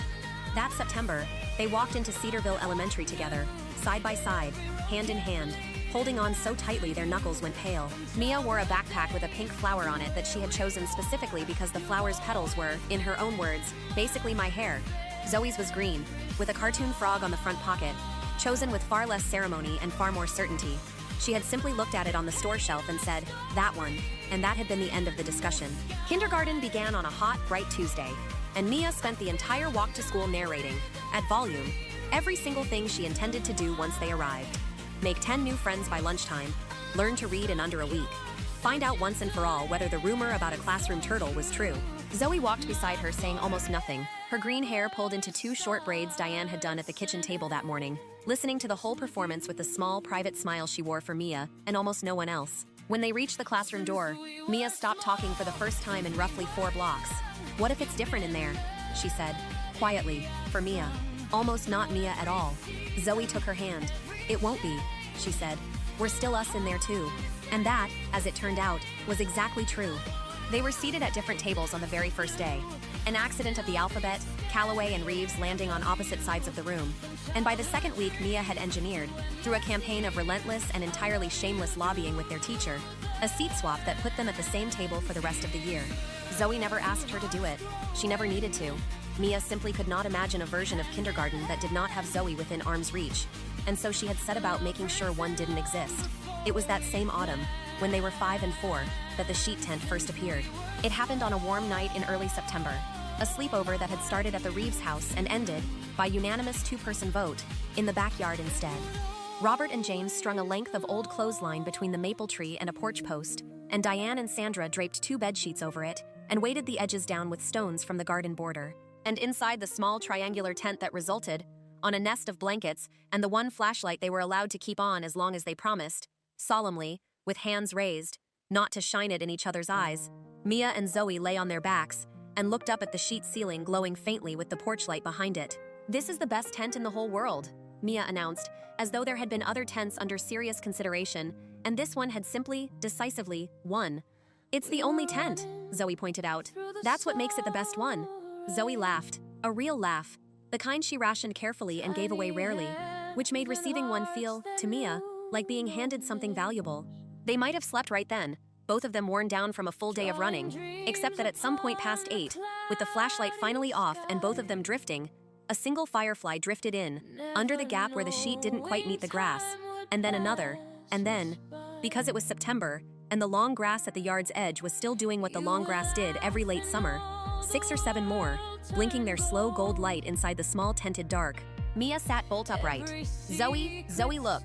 That September, they walked into Cedarville Elementary together, side by side, hand in hand, holding on so tightly their knuckles went pale. Mia wore a backpack with a pink flower on it that she had chosen specifically because the flower's petals were, in her own words, basically my hair. Zoe's was green, with a cartoon frog on the front pocket, chosen with far less ceremony and far more certainty. She had simply looked at it on the store shelf and said, "That one," and that had been the end of the discussion. Kindergarten began on a hot, bright Tuesday, and Mia spent the entire walk to school narrating, at volume, every single thing she intended to do once they arrived. Make 10 new friends by lunchtime, learn to read in under a week, find out once and for all whether the rumor about a classroom turtle was true. Zoe walked beside her saying almost nothing, her green hair pulled into 2 short braids Diane had done at the kitchen table that morning, listening to the whole performance with the small, private smile she wore for Mia and almost no one else. When they reached the classroom door, Mia stopped talking for the first time in roughly 4 blocks. "What if it's different in there?" she said, quietly, for Mia. Almost not Mia at all. Zoe took her hand. "It won't be," she said. were still us in there too. And that, as it turned out, was exactly true. They were seated at different tables on the very first day. An accident of the alphabet, Calloway and Reeves landing on opposite sides of the room. And by the second week, Mia had engineered, through a campaign of relentless and entirely shameless lobbying with their teacher, a seat swap that put them at the same table for the rest of the year. Zoe never asked her to do it. She never needed to. Mia simply could not imagine a version of kindergarten that did not have Zoe within arm's reach, and so she had set about making sure one didn't exist. It was that same autumn, when they were 5 and 4, that the sheet tent first appeared. It happened on a warm night in early September, a sleepover that had started at the Reeves house and ended, by unanimous two-person vote, in the backyard instead. Robert and James strung a length of old clothesline between the maple tree and a porch post, and Diane and Sandra draped 2 bed sheets over it and weighted the edges down with stones from the garden border. And inside the small triangular tent that resulted, on a nest of blankets and the one flashlight they were allowed to keep on as long as they promised, solemnly, with hands raised, not to shine it in each other's eyes, Mia and Zoe lay on their backs and looked up at the sheet ceiling glowing faintly with the porch light behind it. "This is the best tent in the whole world," Mia announced, as though there had been other tents under serious consideration, and this one had simply, decisively, won. "It's the only tent," Zoe pointed out. "That's what makes it the best one." Zoe laughed, a real laugh, the kind she rationed carefully and gave away rarely, which made receiving one feel, to Mia, like being handed something valuable. They might have slept right then, both of them worn down from a full day of running, except that at some point past 8, with the flashlight finally off and both of them drifting, a single firefly drifted in, under the gap where the sheet didn't quite meet the grass, and then another, and then, because it was September, and the long grass at the yard's edge was still doing what the long grass did every late summer, 6 or 7 more, blinking their slow gold light inside the small tented dark. Mia sat bolt upright. Zoe, look."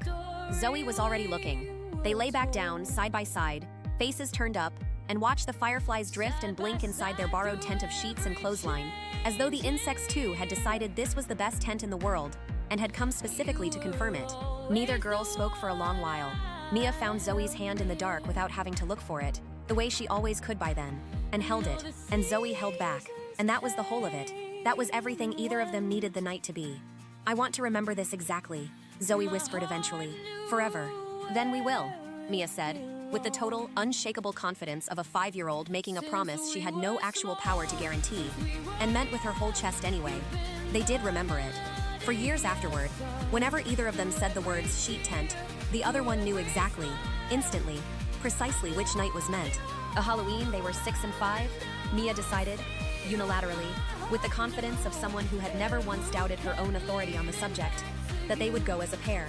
Zoe was already looking. They lay back down, side by side, faces turned up, and watched the fireflies drift and blink inside their borrowed tent of sheets and clothesline, as though the insects too had decided this was the best tent in the world, and had come specifically to confirm it. Neither girl spoke for a long while. Mia found Zoe's hand in the dark without having to look for it, the way she always could by then, and held it, and Zoe held back, and that was the whole of it. That was everything either of them needed the night to be. "I want to remember this exactly," Zoe whispered eventually. "Forever." "Then we will," Mia said, with the total, unshakable confidence of a 5-year-old making a promise she had no actual power to guarantee, and meant with her whole chest anyway. They did remember it. For years afterward, whenever either of them said the words sheet tent, the other one knew exactly, instantly, precisely which night was meant. A Halloween they were 6 and 5, Mia decided, unilaterally, with the confidence of someone who had never once doubted her own authority on the subject, that they would go as a pair.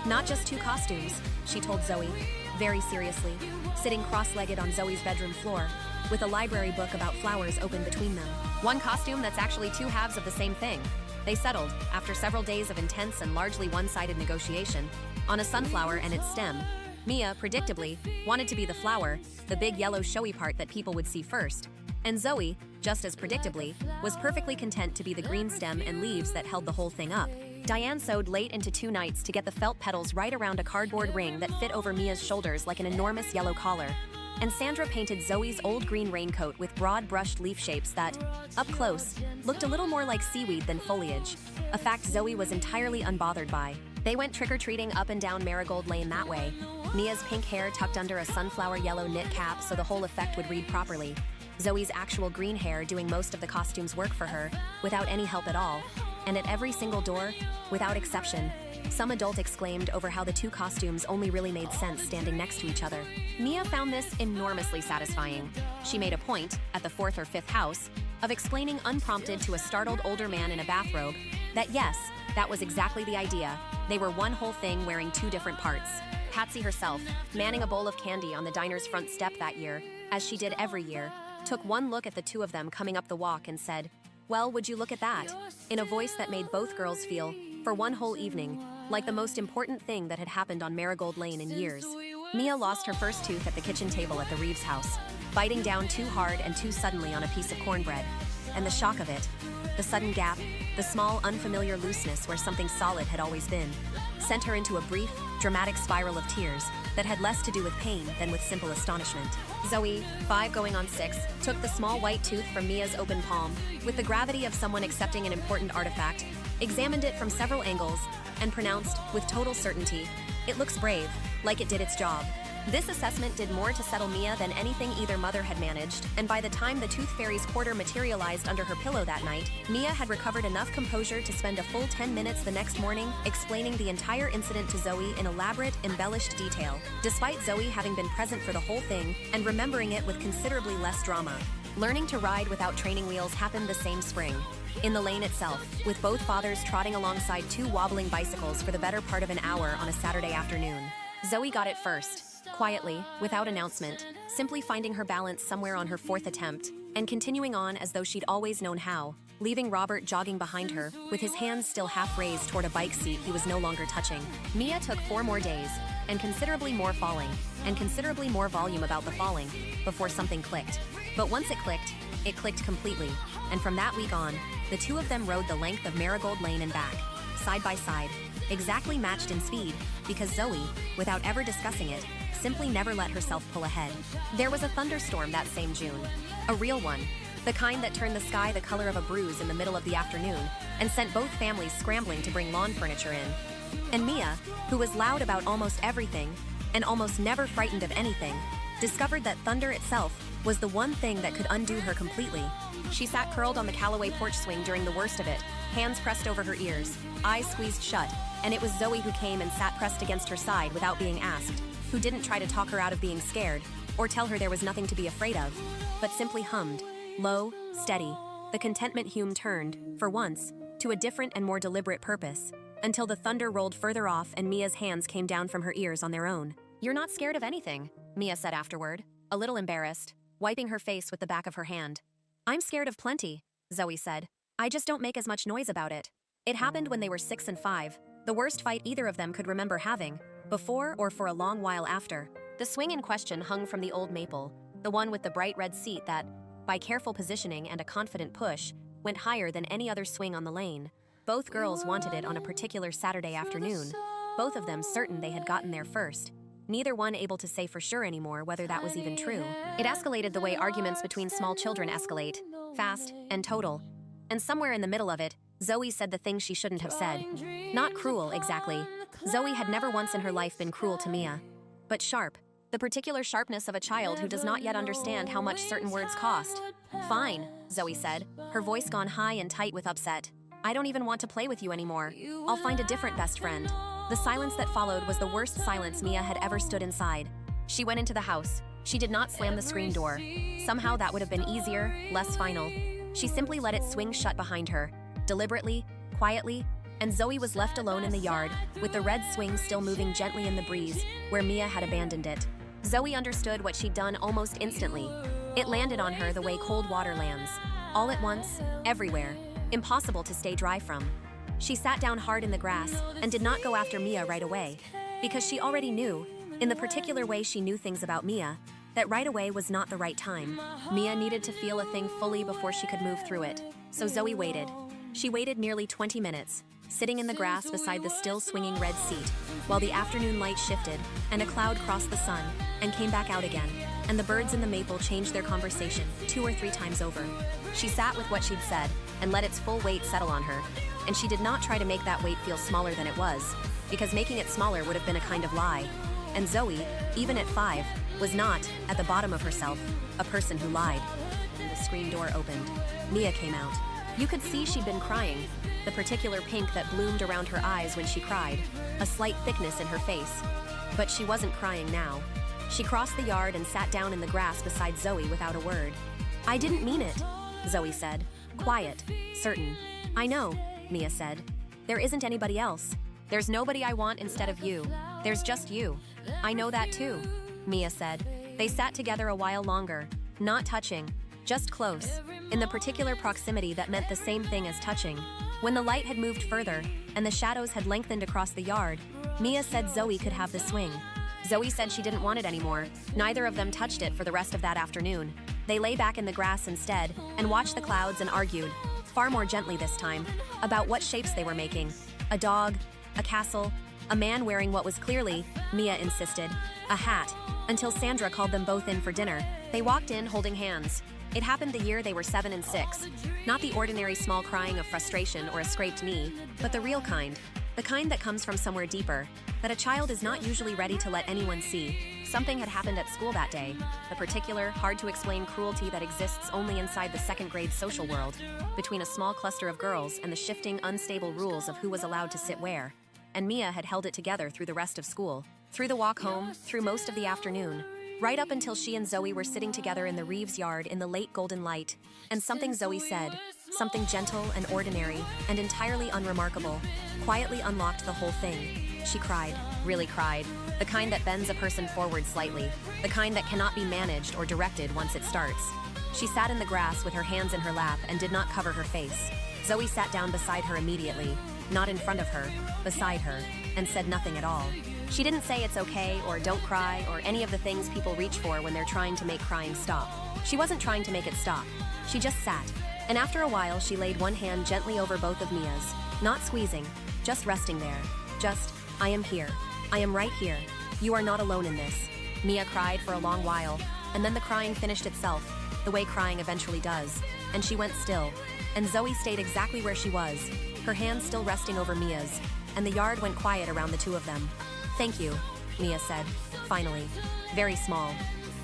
Not just 2 costumes, she told Zoe, very seriously, sitting cross-legged on Zoe's bedroom floor, with a library book about flowers open between them. "One costume that's actually 2 halves of the same thing." They settled, after several days of intense and largely one-sided negotiation, on a sunflower and its stem. Mia, predictably, wanted to be the flower, the big yellow showy part that people would see first, and Zoe, just as predictably, was perfectly content to be the green stem and leaves that held the whole thing up. Diane sewed late into 2 nights to get the felt petals right around a cardboard ring that fit over Mia's shoulders like an enormous yellow collar, and Sandra painted Zoe's old green raincoat with broad brushed leaf shapes that, up close, looked a little more like seaweed than foliage, a fact Zoe was entirely unbothered by. They went trick-or-treating up and down Marigold Lane that way, Mia's pink hair tucked under a sunflower yellow knit cap so the whole effect would read properly, Zoe's actual green hair doing most of the costume's work for her, without any help at all, and at every single door, without exception, some adult exclaimed over how the 2 costumes only really made sense standing next to each other. Mia found this enormously satisfying. She made a point, at the 4th or 5th house, of explaining unprompted to a startled older man in a bathrobe that yes, that was exactly the idea. They were one whole thing wearing 2 different parts. Patsy herself, manning a bowl of candy on the diner's front step that year, as she did every year, took one look at the 2 of them coming up the walk and said, "Well, would you look at that?" in a voice that made both girls feel, for one whole evening, like the most important thing that had happened on Marigold Lane in years. Mia lost her first tooth at the kitchen table at the Reeves house, biting down too hard and too suddenly on a piece of cornbread, and the shock of it, the sudden gap, the small unfamiliar looseness where something solid had always been, sent her into a brief, dramatic spiral of tears that had less to do with pain than with simple astonishment. Zoe, 5 going on 6, took the small white tooth from Mia's open palm, with the gravity of someone accepting an important artifact, examined it from several angles, and pronounced, with total certainty, It looks brave, like it did its job. This assessment did more to settle Mia than anything either mother had managed, and by the time the Tooth Fairy's quarter materialized under her pillow that night, Mia had recovered enough composure to spend a full 10 minutes the next morning explaining the entire incident to Zoe in elaborate, embellished detail, despite Zoe having been present for the whole thing and remembering it with considerably less drama. Learning to ride without training wheels happened the same spring. In the lane itself, with both fathers trotting alongside two wobbling bicycles for the better part of an hour on a Saturday afternoon. Zoe got it first. Quietly, without announcement, simply finding her balance somewhere on her fourth attempt, and continuing on as though she'd always known how, leaving Robert jogging behind her, with his hands still half raised toward a bike seat he was no longer touching. Mia took 4 more days, and considerably more falling, and considerably more volume about the falling, before something clicked. But once it clicked completely, and from that week on, the two of them rode the length of Marigold Lane and back, side by side, exactly matched in speed, because Zoe, without ever discussing it, simply never let herself pull ahead. There was a thunderstorm that same June. A real one. The kind that turned the sky the color of a bruise in the middle of the afternoon and sent both families scrambling to bring lawn furniture in. And Mia, who was loud about almost everything and almost never frightened of anything, discovered that thunder itself was the one thing that could undo her completely. She sat curled on the Callaway porch swing during the worst of it, hands pressed over her ears, eyes squeezed shut, and it was Zoe who came and sat pressed against her side without being asked, who didn't try to talk her out of being scared, or tell her there was nothing to be afraid of, but simply hummed, low, steady. The contentment Hume turned, for once, to a different and more deliberate purpose, until the thunder rolled further off and Mia's hands came down from her ears on their own. "You're not scared of anything," Mia said afterward, a little embarrassed, wiping her face with the back of her hand. "I'm scared of plenty," Zoe said. "I just don't make as much noise about it." It happened when they were 6 and 5, the worst fight either of them could remember having, before or for a long while after. The swing in question hung from the old maple, the one with the bright red seat that, by careful positioning and a confident push, went higher than any other swing on the lane. Both girls wanted it on a particular Saturday afternoon, both of them certain they had gotten there first, neither one able to say for sure anymore whether that was even true. It escalated the way arguments between small children escalate, fast and total. And somewhere in the middle of it, Zoe said the thing she shouldn't have said. Not cruel, exactly. Zoe had never once in her life been cruel to Mia. But sharp. The particular sharpness of a child who does not yet understand how much certain words cost. "Fine," Zoe said, her voice gone high and tight with upset. "I don't even want to play with you anymore. I'll find a different best friend." The silence that followed was the worst silence Mia had ever stood inside. She went into the house. She did not slam the screen door. Somehow that would have been easier, less final. She simply let it swing shut behind her, deliberately, quietly, and Zoe was left alone in the yard, with the red swing still moving gently in the breeze, where Mia had abandoned it. Zoe understood what she'd done almost instantly. It landed on her the way cold water lands. All at once, everywhere, impossible to stay dry from. She sat down hard in the grass and did not go after Mia right away, because she already knew, in the particular way she knew things about Mia, that right away was not the right time. Mia needed to feel a thing fully before she could move through it, so Zoe waited. She waited nearly 20 minutes, sitting in the grass beside the still swinging red seat, while the afternoon light shifted, and a cloud crossed the sun, and came back out again, and the birds in the maple changed their conversation 2 or 3 times over. She sat with what she'd said, and let its full weight settle on her, and she did not try to make that weight feel smaller than it was, because making it smaller would have been a kind of lie. And Zoe, even at 5, was not, at the bottom of herself, a person who lied. The screen door opened. Mia came out. You could see she'd been crying, the particular pink that bloomed around her eyes when she cried, a slight thickness in her face. But she wasn't crying now. She crossed the yard and sat down in the grass beside Zoe without a word. "I didn't mean it," Zoe said, quiet, certain. "I know," Mia said. "There isn't anybody else. There's nobody I want instead of you. There's just you." "I know that too," Mia said. They sat together a while longer, not touching, just close, in the particular proximity that meant the same thing as touching. When the light had moved further, and the shadows had lengthened across the yard, Mia said Zoe could have the swing. Zoe said she didn't want it anymore. Neither of them touched it for the rest of that afternoon. They lay back in the grass instead, and watched the clouds and argued, far more gently this time, about what shapes they were making. A dog, a castle, a man wearing what was clearly, Mia insisted, a hat, until Sandra called them both in for dinner. They walked in holding hands. It happened the year they were 7 and 6. Not the ordinary small crying of frustration or a scraped knee, but the real kind. The kind that comes from somewhere deeper, that a child is not usually ready to let anyone see. Something had happened at school that day, the particular, hard-to-explain cruelty that exists only inside the second-grade social world, between a small cluster of girls and the shifting, unstable rules of who was allowed to sit where. And Mia had held it together through the rest of school, through the walk home, through most of the afternoon, right up until she and Zoe were sitting together in the Reeves yard in the late golden light, and something Zoe said, something gentle and ordinary and entirely unremarkable, quietly unlocked the whole thing. She cried, really cried, the kind that bends a person forward slightly, the kind that cannot be managed or directed once it starts. She sat in the grass with her hands in her lap and did not cover her face. Zoe sat down beside her immediately, not in front of her, beside her, and said nothing at all. She didn't say it's okay or don't cry or any of the things people reach for when they're trying to make crying stop. She wasn't trying to make it stop. She just sat, and after a while she laid one hand gently over both of Mia's, not squeezing, just resting there. Just, I am here. I am right here. You are not alone in this. Mia cried for a long while, and then the crying finished itself, the way crying eventually does, and she went still. And Zoe stayed exactly where she was, her hands still resting over Mia's, and the yard went quiet around the two of them. Thank you, Mia said, finally. Very small.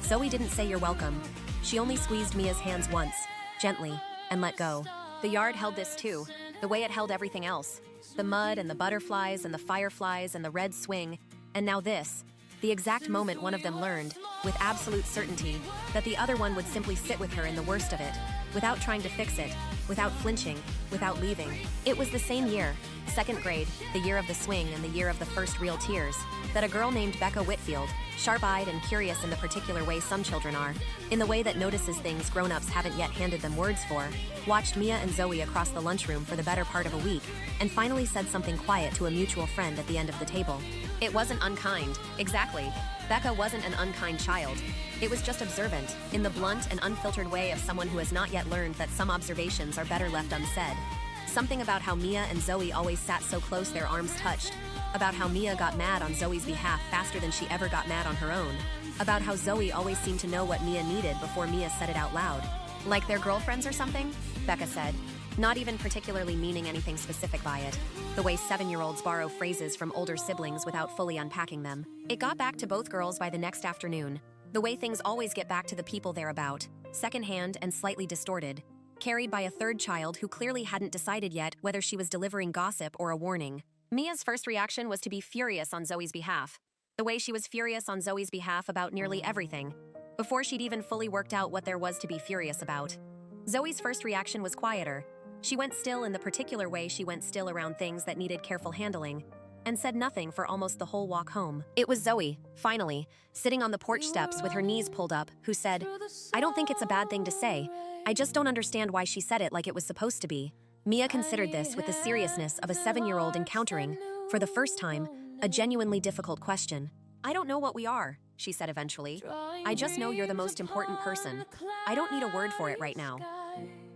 Zoe didn't say you're welcome. She only squeezed Mia's hands once, gently, and let go. The yard held this too, the way it held everything else. The mud and the butterflies and the fireflies and the red swing, and now this, the exact moment one of them learned, with absolute certainty, that the other one would simply sit with her in the worst of it, without trying to fix it, without flinching, without leaving. It was the same year, second grade, the year of the swing and the year of the first real tears, that a girl named Becca Whitfield, sharp-eyed and curious in the particular way some children are, in the way that notices things grown-ups haven't yet handed them words for, watched Mia and Zoe across the lunchroom for the better part of a week, and finally said something quiet to a mutual friend at the end of the table. It wasn't unkind, exactly. Becca wasn't an unkind child. It was just observant, in the blunt and unfiltered way of someone who has not yet learned that some observations are better left unsaid. Something about how Mia and Zoe always sat so close their arms touched, about how Mia got mad on Zoe's behalf faster than she ever got mad on her own, about how Zoe always seemed to know what Mia needed before Mia said it out loud. Like they're girlfriends or something? Becca said, not even particularly meaning anything specific by it, the way 7-year-olds borrow phrases from older siblings without fully unpacking them. It got back to both girls by the next afternoon, the way things always get back to the people they're about, secondhand and slightly distorted, carried by a third child who clearly hadn't decided yet whether she was delivering gossip or a warning. Mia's first reaction was to be furious on Zoe's behalf, the way she was furious on Zoe's behalf about nearly everything, before she'd even fully worked out what there was to be furious about. Zoe's first reaction was quieter. She went still in the particular way she went still around things that needed careful handling, and said nothing for almost the whole walk home. It was Zoe, finally, sitting on the porch steps with her knees pulled up, who said, I don't think it's a bad thing to say. I just don't understand why she said it like it was supposed to be. Mia considered this with the seriousness of a 7-year-old encountering, for the first time, a genuinely difficult question. I don't know what we are, she said eventually. I just know you're the most important person. I don't need a word for it right now.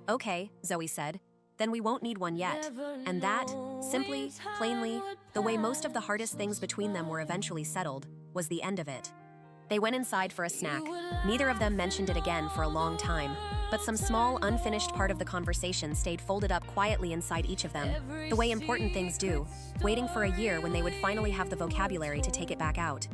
Okay, Zoe said. Then we won't need one yet. And that, simply, plainly, the way most of the hardest things between them were eventually settled, was the end of it. They went inside for a snack. Neither of them mentioned it again for a long time, but some small, unfinished part of the conversation stayed folded up quietly inside each of them, the way important things do, waiting for a year when they would finally have the vocabulary to take it back out.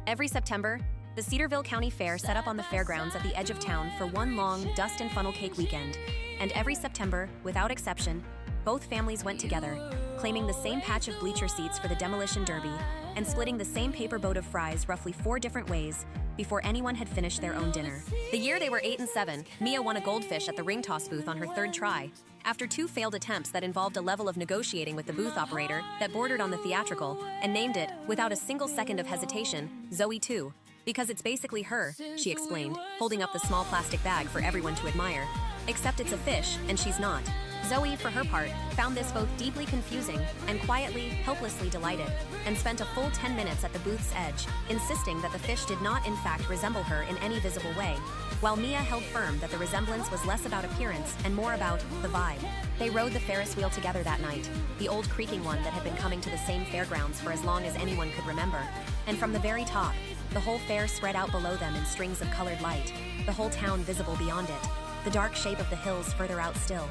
Every September, the Cedarville County Fair set up on the fairgrounds at the edge of town for one long dust and funnel cake weekend, and every September, without exception, both families went together, claiming the same patch of bleacher seats for the demolition derby and splitting the same paper boat of fries roughly 4 different ways before anyone had finished their own dinner. The year they were 8 and 7, Mia won a goldfish at the ring toss booth on her 3rd try, after 2 failed attempts that involved a level of negotiating with the booth operator that bordered on the theatrical, and named it, without a single second of hesitation, Zoe 2. Because it's basically her, she explained, holding up the small plastic bag for everyone to admire. Except it's a fish, and she's not. Zoe, for her part, found this both deeply confusing and quietly, helplessly delighted, and spent a full 10 minutes at the booth's edge, insisting that the fish did not in fact resemble her in any visible way, while Mia held firm that the resemblance was less about appearance and more about the vibe. They rode the Ferris wheel together that night, the old creaking one that had been coming to the same fairgrounds for as long as anyone could remember, and from the very top, the whole fair spread out below them in strings of colored light, the whole town visible beyond it, the dark shape of the hills further out still.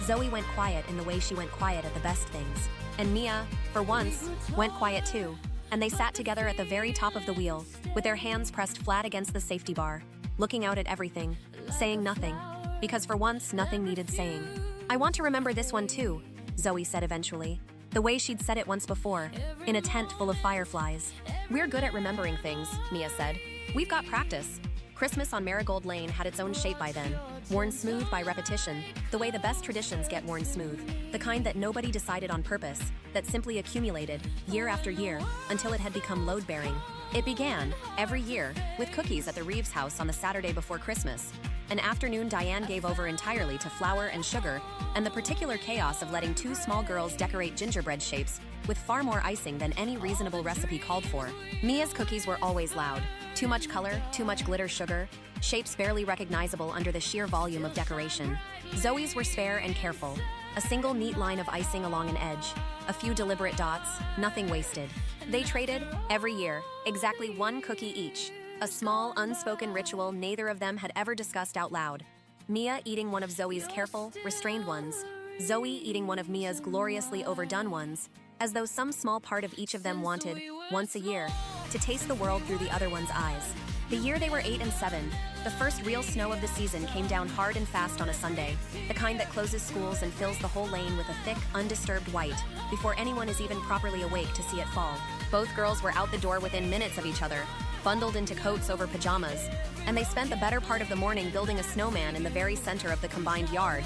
Zoe went quiet in the way she went quiet at the best things. And Mia, for once, went quiet too, and they sat together at the very top of the wheel, with their hands pressed flat against the safety bar, looking out at everything, saying nothing, because for once nothing needed saying. "I want to remember this one too," Zoe said eventually, the way she'd said it once before, in a tent full of fireflies. "We're good at remembering things," Mia said. "We've got practice." Christmas on Marigold Lane had its own shape by then, worn smooth by repetition, the way the best traditions get worn smooth, the kind that nobody decided on purpose, that simply accumulated, year after year, until it had become load-bearing. It began, every year, with cookies at the Reeves house on the Saturday before Christmas. An afternoon Diane gave over entirely to flour and sugar, and the particular chaos of letting two small girls decorate gingerbread shapes with far more icing than any reasonable recipe called for. Mia's cookies were always loud. Too much color, too much glitter sugar, shapes barely recognizable under the sheer volume of decoration. Zoe's were spare and careful. A single neat line of icing along an edge, a few deliberate dots, nothing wasted. They traded, every year, exactly one cookie each, a small, unspoken ritual neither of them had ever discussed out loud. Mia eating one of Zoe's careful, restrained ones, Zoe eating one of Mia's gloriously overdone ones, as though some small part of each of them wanted, once a year, to taste the world through the other one's eyes. The year they were 8 and 7, the first real snow of the season came down hard and fast on a Sunday, the kind that closes schools and fills the whole lane with a thick, undisturbed white, before anyone is even properly awake to see it fall. Both girls were out the door within minutes of each other, bundled into coats over pajamas, and they spent the better part of the morning building a snowman in the very center of the combined yard,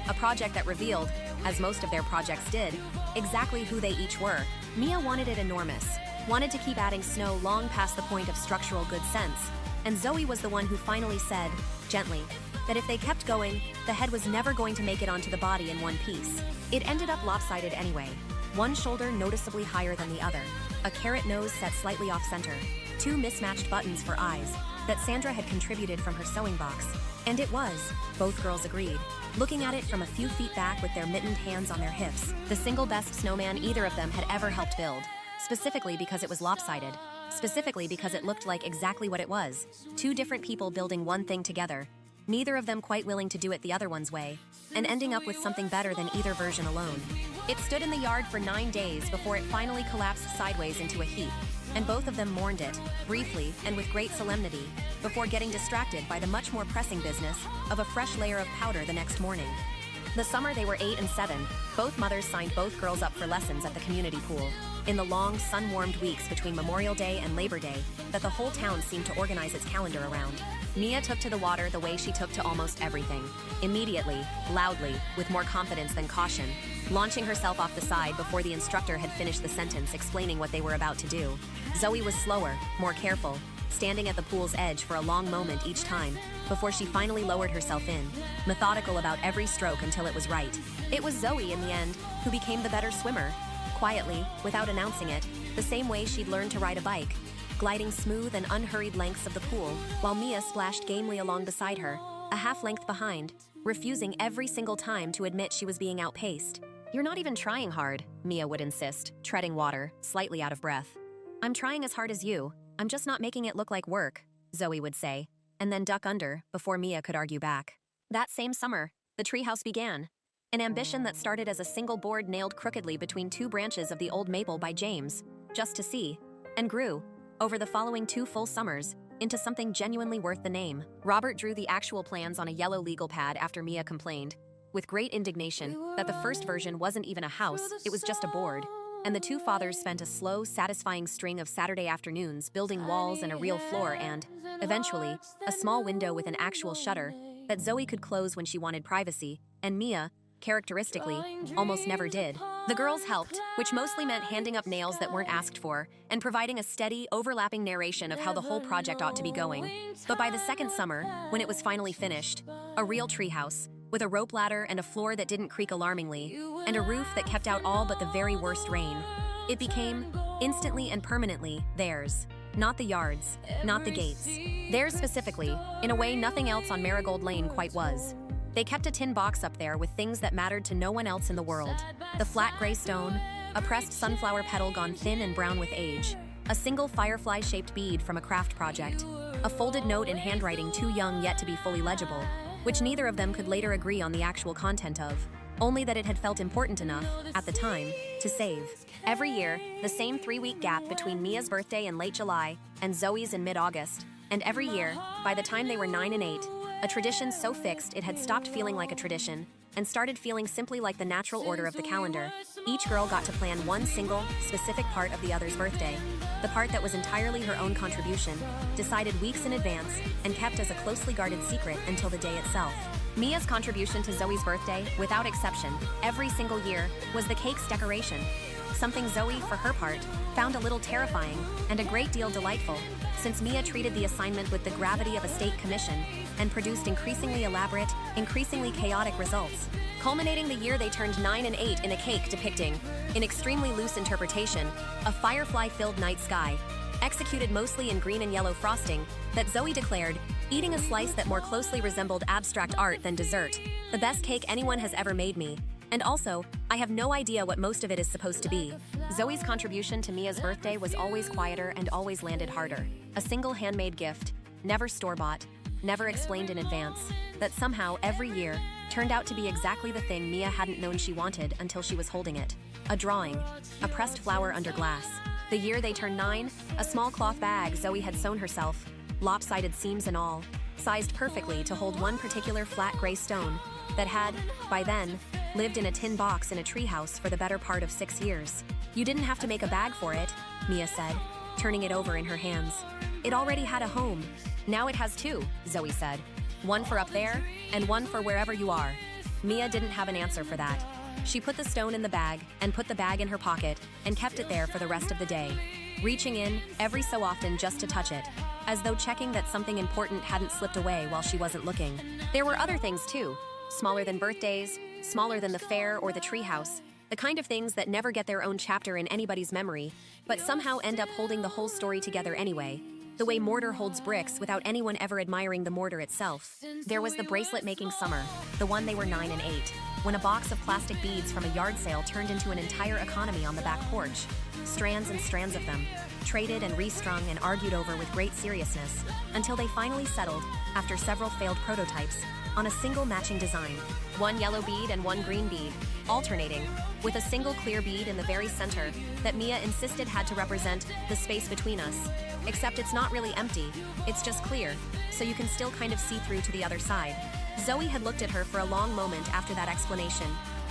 a project that revealed, as most of their projects did, exactly who they each were. Mia wanted it enormous, wanted to keep adding snow long past the point of structural good sense, and Zoe was the one who finally said, gently, that if they kept going, the head was never going to make it onto the body in one piece. It ended up lopsided anyway, one shoulder noticeably higher than the other, a carrot nose set slightly off-center, two mismatched buttons for eyes that Sandra had contributed from her sewing box. And it was, both girls agreed, looking at it from a few feet back with their mittened hands on their hips, the single best snowman either of them had ever helped build, specifically because it was lopsided, specifically because it looked like exactly what it was, two different people building one thing together, neither of them quite willing to do it the other one's way, and ending up with something better than either version alone. It stood in the yard for 9 days before it finally collapsed sideways into a heap, and both of them mourned it, briefly and with great solemnity, before getting distracted by the much more pressing business of a fresh layer of powder the next morning. The summer they were 8 and 7, both mothers signed both girls up for lessons at the community pool, in the long, sun-warmed weeks between Memorial Day and Labor Day that the whole town seemed to organize its calendar around. Mia took to the water the way she took to almost everything, immediately, loudly, with more confidence than caution, launching herself off the side before the instructor had finished the sentence explaining what they were about to do. Zoe was slower, more careful, standing at the pool's edge for a long moment each time, before she finally lowered herself in, methodical about every stroke until it was right. It was Zoe, in the end, who became the better swimmer, quietly, without announcing it, the same way she'd learned to ride a bike, gliding smooth and unhurried lengths of the pool, while Mia splashed gamely along beside her, a half length behind, refusing every single time to admit she was being outpaced. "You're not even trying hard," Mia would insist, treading water, slightly out of breath. "I'm trying as hard as you, I'm just not making it look like work," Zoe would say, and then duck under before Mia could argue back. That same summer, the treehouse began. An ambition that started as a single board nailed crookedly between two branches of the old maple by James, just to see, and grew, over the following 2 full summers, into something genuinely worth the name. Robert drew the actual plans on a yellow legal pad after Mia complained, with great indignation, that the first version wasn't even a house, it was just a board. And the two fathers spent a slow, satisfying string of Saturday afternoons building walls and a real floor and, eventually, a small window with an actual shutter that Zoe could close when she wanted privacy, and Mia, characteristically, almost never did. The girls helped, which mostly meant handing up nails that weren't asked for, and providing a steady, overlapping narration of how the whole project ought to be going. But by the second summer, when it was finally finished, a real treehouse, with a rope ladder and a floor that didn't creak alarmingly, and a roof that kept out all but the very worst rain, it became, instantly and permanently, theirs. Not the yards, not the gates. Theirs specifically, in a way nothing else on Marigold Lane quite was. They kept a tin box up there with things that mattered to no one else in the world. The flat gray stone, a pressed sunflower petal gone thin and brown with age, a single firefly-shaped bead from a craft project, a folded note in handwriting too young yet to be fully legible, which neither of them could later agree on the actual content of. only that it had felt important enough, at the time, to save. Every year, the same 3-week gap between Mia's birthday in late July and Zoe's in mid-August. And every year, by the time they were 9 and 8, a tradition so fixed it had stopped feeling like a tradition and started feeling simply like the natural order of the calendar. Each girl got to plan one single, specific part of the other's birthday, the part that was entirely her own contribution, decided weeks in advance, and kept as a closely guarded secret until the day itself. Mia's contribution to Zoe's birthday, without exception, every single year, was the cake's decoration. Something Zoe, for her part, found a little terrifying and a great deal delightful, since Mia treated the assignment with the gravity of a state commission and produced increasingly elaborate, increasingly chaotic results, culminating the year they turned 9 and 8 in a cake depicting, in extremely loose interpretation, a firefly-filled night sky, executed mostly in green and yellow frosting, that Zoe declared, eating a slice that more closely resembled abstract art than dessert, the best cake anyone has ever made me. And also, I have no idea what most of it is supposed to be. Zoe's contribution to Mia's birthday was always quieter and always landed harder. A single handmade gift, never store-bought, never explained in advance, that somehow, every year, turned out to be exactly the thing Mia hadn't known she wanted until she was holding it. A drawing, a pressed flower under glass. The year they turned 9, a small cloth bag Zoe had sewn herself, lopsided seams and all, sized perfectly to hold one particular flat gray stone that had, by then, lived in a tin box in a treehouse for the better part of 6 years. You didn't have to make a bag for it, Mia said, turning it over in her hands. It already had a home. Now it has 2, Zoe said. One for up there, and one for wherever you are. Mia didn't have an answer for that. She put the stone in the bag, and put the bag in her pocket, and kept it there for the rest of the day, reaching in, every so often just to touch it, as though checking that something important hadn't slipped away while she wasn't looking. There were other things too, smaller than birthdays, smaller than the fair or the treehouse, the kind of things that never get their own chapter in anybody's memory, but somehow end up holding the whole story together anyway. The way mortar holds bricks without anyone ever admiring the mortar itself. There was the bracelet-making summer, the one they were 9 and 8, when a box of plastic beads from a yard sale turned into an entire economy on the back porch. Strands and strands of them, traded and restrung and argued over with great seriousness, until they finally settled, after several failed prototypes, on a single matching design. One yellow bead and one green bead, alternating, with a single clear bead in the very center that Mia insisted had to represent the space between us. Except it's not really empty, it's just clear, so you can still kind of see through to the other side. Zoe had looked at her for a long moment after that explanation,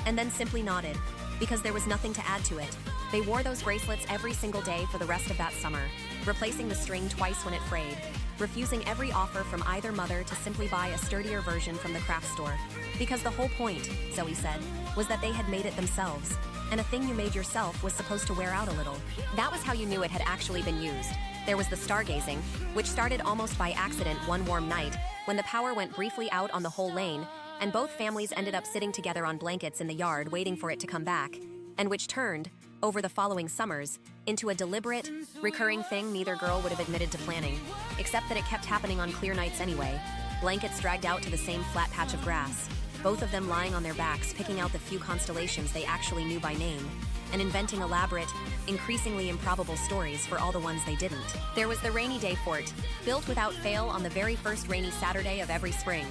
and then simply nodded, because there was nothing to add to it. They wore those bracelets every single day for the rest of that summer, replacing the string twice when it frayed, refusing every offer from either mother to simply buy a sturdier version from the craft store. Because the whole point, Zoe said, was that they had made it themselves, and a thing you made yourself was supposed to wear out a little. That was how you knew it had actually been used. There was the stargazing, which started almost by accident one warm night, when the power went briefly out on the whole lane, and both families ended up sitting together on blankets in the yard waiting for it to come back, and which turned, over the following summers, into a deliberate, recurring thing neither girl would have admitted to planning, except that it kept happening on clear nights anyway. Blankets dragged out to the same flat patch of grass, both of them lying on their backs picking out the few constellations they actually knew by name, and inventing elaborate, increasingly improbable stories for all the ones they didn't. There was the rainy day fort, built without fail on the very first rainy Saturday of every spring.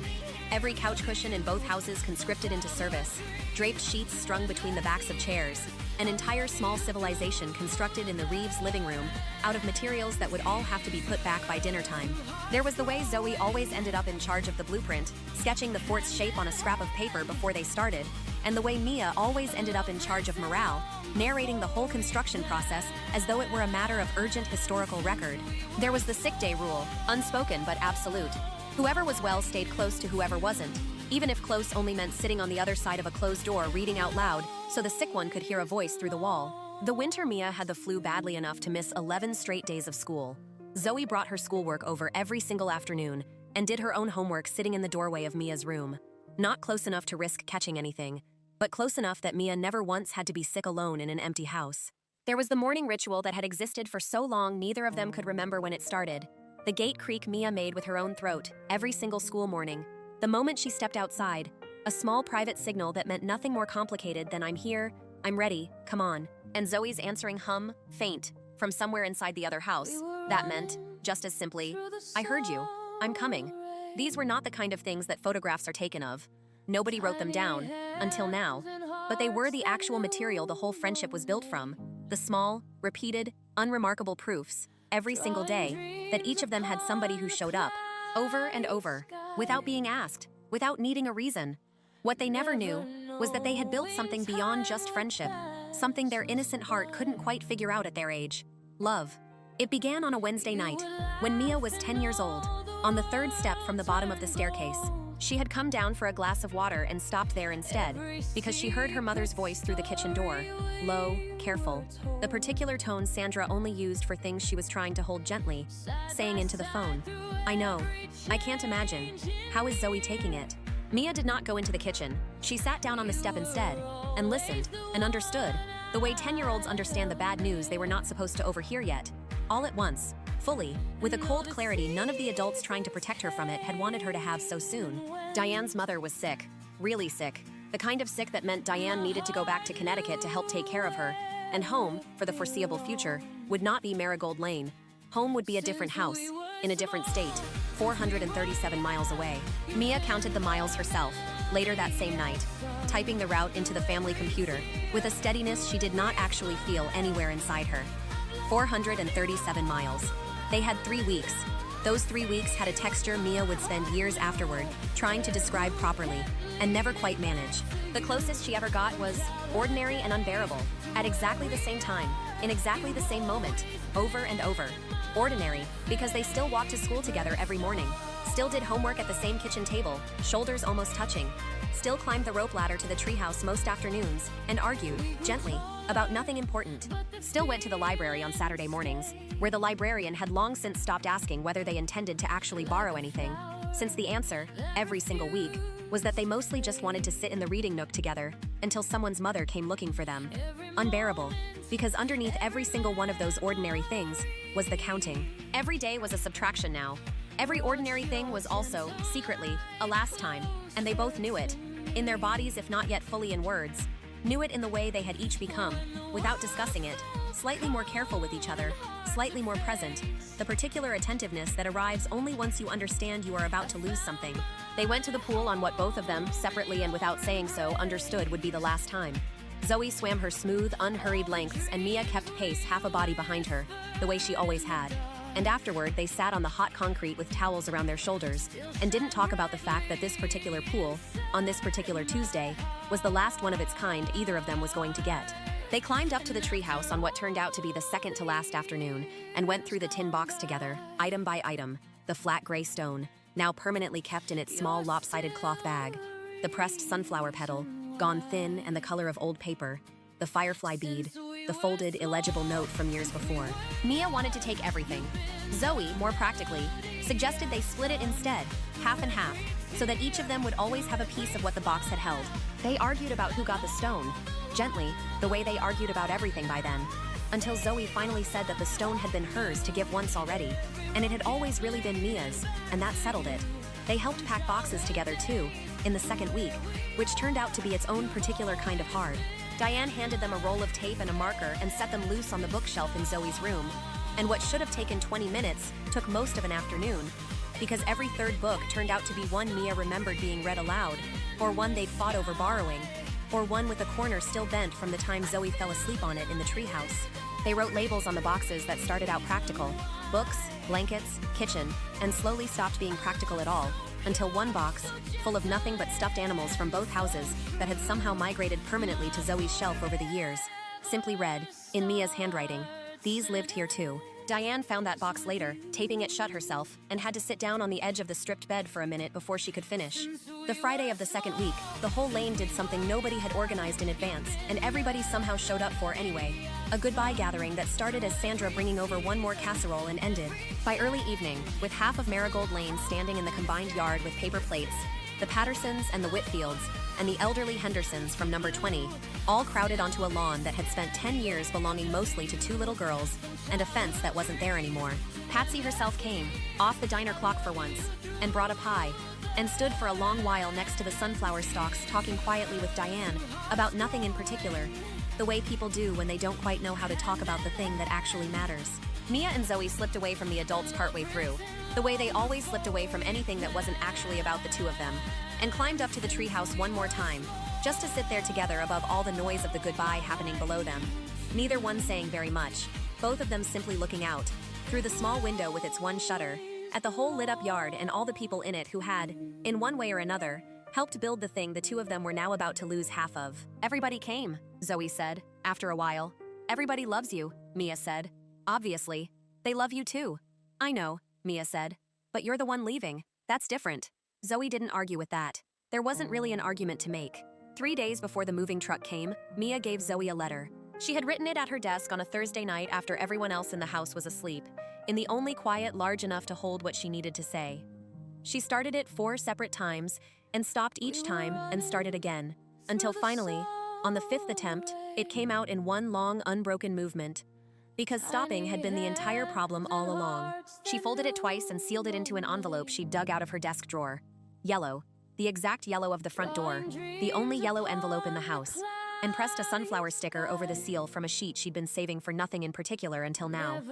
Every couch cushion in both houses conscripted into service, draped sheets strung between the backs of chairs, an entire small civilization constructed in the Reeves' living room, out of materials that would all have to be put back by dinner time. There was the way Zoe always ended up in charge of the blueprint, sketching the fort's shape on a scrap of paper before they started, and the way Mia always ended up in charge of morale, narrating the whole construction process as though it were a matter of urgent historical record. There was the sick day rule, unspoken but absolute. Whoever was well stayed close to whoever wasn't, even if close only meant sitting on the other side of a closed door reading out loud so the sick one could hear a voice through the wall. The winter Mia had the flu badly enough to miss 11 straight days of school. Zoe brought her schoolwork over every single afternoon and did her own homework sitting in the doorway of Mia's room. Not close enough to risk catching anything, but close enough that Mia never once had to be sick alone in an empty house. There was the morning ritual that had existed for so long neither of them could remember when it started. The gate creak Mia made with her own throat, every single school morning. The moment she stepped outside, a small private signal that meant nothing more complicated than "I'm here, I'm ready, come on." And Zoe's answering hum, faint, from somewhere inside the other house. That meant, just as simply, "I heard you, I'm coming." These were not the kind of things that photographs are taken of. Nobody wrote them down, until now, but they were the actual material the whole friendship was built from. The small, repeated, unremarkable proofs, every single day, that each of them had somebody who showed up, over and over, without being asked, without needing a reason. What they never knew was that they had built something beyond just friendship, something their innocent heart couldn't quite figure out at their age. Love. It began on a Wednesday night, when Mia was 10 years old, on the third step from the bottom of the staircase. She had come down for a glass of water and stopped there instead, because she heard her mother's voice through the kitchen door, low, careful, the particular tone Sandra only used for things she was trying to hold gently, saying into the phone, "I know. I can't imagine. How is Zoe taking it?" Mia did not go into the kitchen. She sat down on the step instead, and listened, and understood, the way 10-year-olds understand the bad news they were not supposed to overhear yet. All at once, fully, with a cold clarity none of the adults trying to protect her from it had wanted her to have so soon. Diane's mother was sick, really sick, the kind of sick that meant Diane needed to go back to Connecticut to help take care of her, and home, for the foreseeable future, would not be Marigold Lane. Home would be a different house, in a different state, 437 miles away. Mia counted the miles herself, later that same night, typing the route into the family computer, with a steadiness she did not actually feel anywhere inside her. 437 miles. They had 3 weeks. Those 3 weeks had a texture Mia would spend years afterward trying to describe properly, and never quite manage. The closest she ever got was ordinary and unbearable, at exactly the same time, in exactly the same moment, over and over. Ordinary, because they still walked to school together every morning, still did homework at the same kitchen table, shoulders almost touching, still climbed the rope ladder to the treehouse most afternoons, and argued, gently, about nothing important. Still went to the library on Saturday mornings, where the librarian had long since stopped asking whether they intended to actually borrow anything, since the answer, every single week, was that they mostly just wanted to sit in the reading nook together until someone's mother came looking for them. Unbearable, because underneath every single one of those ordinary things was the counting. Every day was a subtraction now. Every ordinary thing was also, secretly, a last time, and they both knew it, in their bodies if not yet fully in words, knew it in the way they had each become, without discussing it, slightly more careful with each other, slightly more present, the particular attentiveness that arrives only once you understand you are about to lose something. They went to the pool on what both of them, separately and without saying so, understood would be the last time. Zoe swam her smooth, unhurried lengths, and Mia kept pace half a body behind her, the way she always had. And afterward, they sat on the hot concrete with towels around their shoulders, and didn't talk about the fact that this particular pool, on this particular Tuesday, was the last one of its kind either of them was going to get. They climbed up to the treehouse on what turned out to be the second to last afternoon, and went through the tin box together, item by item, the flat gray stone, now permanently kept in its small lopsided cloth bag, the pressed sunflower petal, gone thin and the color of old paper, the firefly bead, the folded, illegible note from years before. Mia wanted to take everything. Zoe, more practically, suggested they split it instead, half and half, so that each of them would always have a piece of what the box had held. They argued about who got the stone, gently, the way they argued about everything by then, until Zoe finally said that the stone had been hers to give once already, and it had always really been Mia's, and that settled it. They helped pack boxes together too, in the second week, which turned out to be its own particular kind of hard. Diane handed them a roll of tape and a marker and set them loose on the bookshelf in Zoe's room, and what should have taken 20 minutes took most of an afternoon, because every third book turned out to be one Mia remembered being read aloud, or one they'd fought over borrowing, or one with a corner still bent from the time Zoe fell asleep on it in the treehouse. They wrote labels on the boxes that started out practical, books, blankets, kitchen, and slowly stopped being practical at all, until one box, full of nothing but stuffed animals from both houses that had somehow migrated permanently to Zoe's shelf over the years, simply read, in Mia's handwriting, "These lived here too." Diane found that box later, taping it shut herself, and had to sit down on the edge of the stripped bed for a minute before she could finish. The Friday of the second week, the whole lane did something nobody had organized in advance, and everybody somehow showed up for anyway. A goodbye gathering that started as Sandra bringing over one more casserole and ended, by early evening, with half of Marigold Lane standing in the combined yard with paper plates, the Pattersons and the Whitfields, and the elderly Hendersons from number 20, all crowded onto a lawn that had spent 10 years belonging mostly to 2 little girls, and a fence that wasn't there anymore. Patsy herself came, off the diner clock for once, and brought a pie, and stood for a long while next to the sunflower stalks talking quietly with Diane about nothing in particular, the way people do when they don't quite know how to talk about the thing that actually matters. Mia and Zoe slipped away from the adults partway through, the way they always slipped away from anything that wasn't actually about the two of them, and climbed up to the treehouse one more time, just to sit there together above all the noise of the goodbye happening below them. Neither one saying very much, both of them simply looking out, through the small window with its one shutter, at the whole lit-up yard and all the people in it who had, in one way or another, helped build the thing the two of them were now about to lose half of. "Everybody came," Zoe said, after a while. "Everybody loves you," Mia said. "Obviously. They love you too." "I know," Mia said. "But you're the one leaving. That's different." Zoe didn't argue with that. There wasn't really an argument to make. 3 days before the moving truck came, Mia gave Zoe a letter. She had written it at her desk on a Thursday night after everyone else in the house was asleep, in the only quiet large enough to hold what she needed to say. She started it 4 separate times, and stopped each time and started again, until finally, on the 5th attempt, it came out in one long, unbroken movement. Because stopping had been the entire problem all along. She folded it twice and sealed it into an envelope she dug out of her desk drawer. Yellow, the exact yellow of the front door, the only yellow envelope in the house, and pressed a sunflower sticker over the seal from a sheet she'd been saving for nothing in particular until now.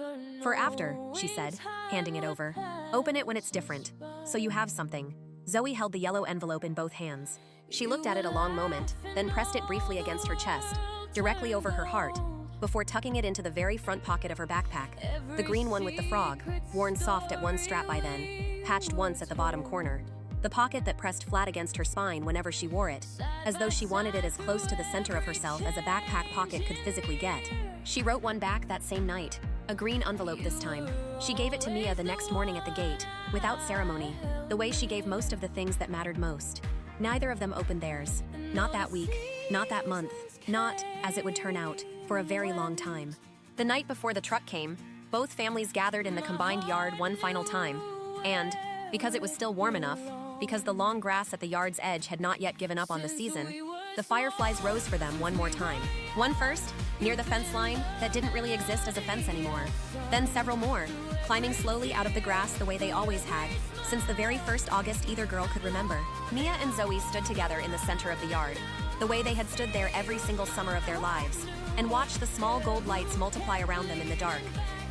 "For after," she said, handing it over. "Open it when it's different, so you have something." Zoe held the yellow envelope in both hands. She looked at it a long moment, then pressed it briefly against her chest, directly over her heart, before tucking it into the very front pocket of her backpack, the green one with the frog, worn soft at one strap by then, patched once at the bottom corner. The pocket that pressed flat against her spine whenever she wore it, as though she wanted it as close to the center of herself as a backpack pocket could physically get. She wrote one back that same night, a green envelope this time. She gave it to Mia the next morning at the gate, without ceremony, the way she gave most of the things that mattered most. Neither of them opened theirs. Not that week, not that month, not, as it would turn out, for a very long time. The night before the truck came, both families gathered in the combined yard one final time, and, because it was still warm enough, because the long grass at the yard's edge had not yet given up on the season, the Fireflies rose for them one more time. One first, near the fence line that didn't really exist as a fence anymore. Then several more, climbing slowly out of the grass the way they always had, since the very first August either girl could remember. Mia and Zoe stood together in the center of the yard, the way they had stood there every single summer of their lives, and watched the small gold lights multiply around them in the dark.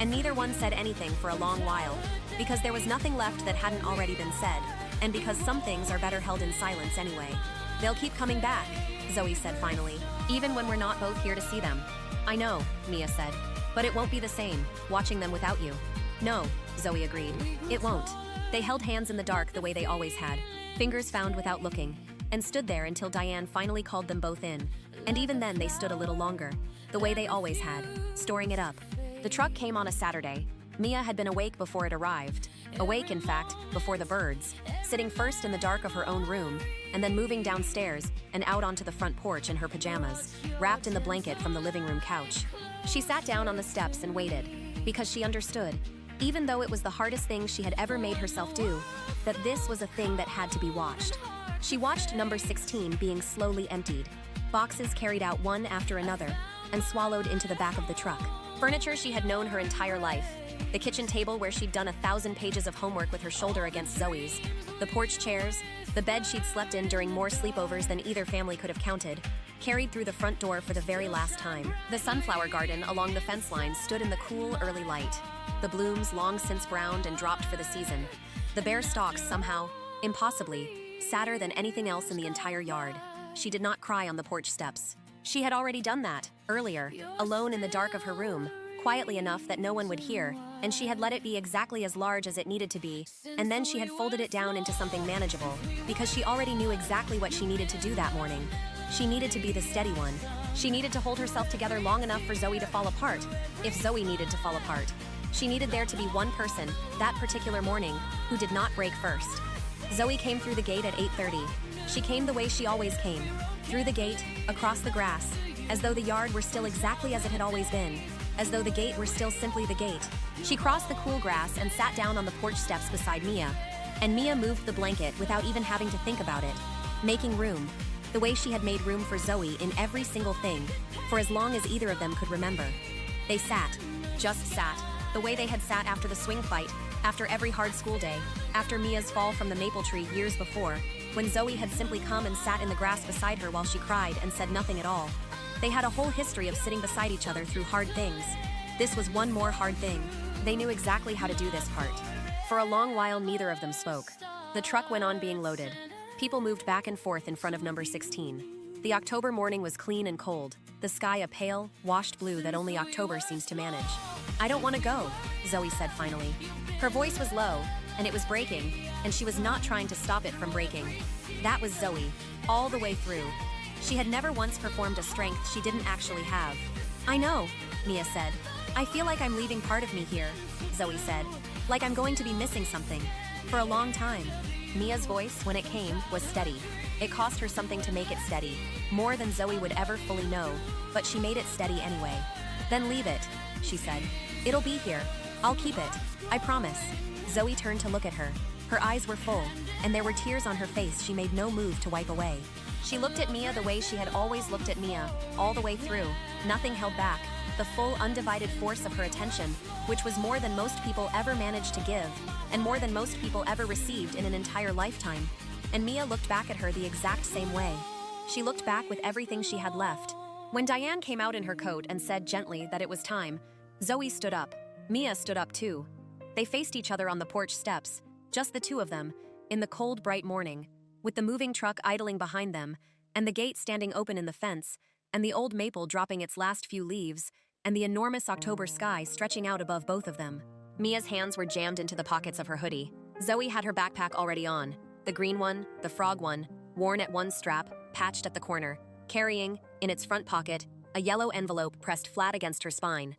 And neither one said anything for a long while, because there was nothing left that hadn't already been said, and because some things are better held in silence anyway. "They'll keep coming back," Zoe said finally, "even when we're not both here to see them." "I know," Mia said, "but it won't be the same, watching them without you." "No," Zoe agreed, "it won't." They held hands in the dark the way they always had, fingers found without looking, and stood there until Diane finally called them both in. And even then they stood a little longer, the way they always had, storing it up. The truck came on a Saturday. Mia had been awake before it arrived. Awake, in fact, before the birds, sitting first in the dark of her own room, and then moving downstairs and out onto the front porch in her pajamas, wrapped in the blanket from the living room couch. She sat down on the steps and waited, because she understood, even though it was the hardest thing she had ever made herself do, that this was a thing that had to be watched. She watched number 16 being slowly emptied, boxes carried out one after another, and swallowed into the back of the truck. Furniture she had known her entire life, the kitchen table where she'd done 1,000 pages of homework with her shoulder against Zoe's, the porch chairs, the bed she'd slept in during more sleepovers than either family could have counted, carried through the front door for the very last time. The sunflower garden along the fence line stood in the cool, early light, the blooms long since browned and dropped for the season, the bare stalks somehow, impossibly, sadder than anything else in the entire yard. She did not cry on the porch steps. She had already done that, earlier, alone in the dark of her room, quietly enough that no one would hear, and she had let it be exactly as large as it needed to be, and then she had folded it down into something manageable, because she already knew exactly what she needed to do that morning. She needed to be the steady one. She needed to hold herself together long enough for Zoe to fall apart, if Zoe needed to fall apart. She needed there to be one person, that particular morning, who did not break first. Zoe came through the gate at 8:30. She came the way she always came, through the gate, across the grass, as though the yard were still exactly as it had always been, as though the gate were still simply the gate. She crossed the cool grass and sat down on the porch steps beside Mia, and Mia moved the blanket without even having to think about it, making room, the way she had made room for Zoe in every single thing, for as long as either of them could remember. They sat, just sat, the way they had sat after the swing fight, after every hard school day, after Mia's fall from the maple tree years before, when Zoe had simply come and sat in the grass beside her while she cried and said nothing at all. They had a whole history of sitting beside each other through hard things. This was one more hard thing. They knew exactly how to do this part. For a long while, neither of them spoke. The truck went on being loaded. People moved back and forth in front of number 16. The October morning was clean and cold, the sky a pale, washed blue that only October seems to manage. "I don't want to go," Zoe said finally. Her voice was low, and it was breaking, and she was not trying to stop it from breaking. That was Zoe, all the way through. She had never once performed a strength she didn't actually have. "I know," Mia said. "I feel like I'm leaving part of me here," Zoe said. "Like I'm going to be missing something. For a long time." Mia's voice, when it came, was steady. It cost her something to make it steady, more than Zoe would ever fully know, but she made it steady anyway. "Then leave it," she said. "It'll be here. I'll keep it. I promise." Zoe turned to look at her. Her eyes were full, and there were tears on her face she made no move to wipe away. She looked at Mia the way she had always looked at Mia, all the way through, nothing held back, the full undivided force of her attention, which was more than most people ever managed to give, and more than most people ever received in an entire lifetime. And Mia looked back at her the exact same way. She looked back with everything she had left. When Diane came out in her coat and said gently that it was time, Zoe stood up. Mia stood up too. They faced each other on the porch steps, just the two of them, in the cold, bright morning, with the moving truck idling behind them, and the gate standing open in the fence, and the old maple dropping its last few leaves, and the enormous October sky stretching out above both of them. Mia's hands were jammed into the pockets of her hoodie. Zoe had her backpack already on, the green one, the frog one, worn at one strap, patched at the corner, carrying, in its front pocket, a yellow envelope pressed flat against her spine.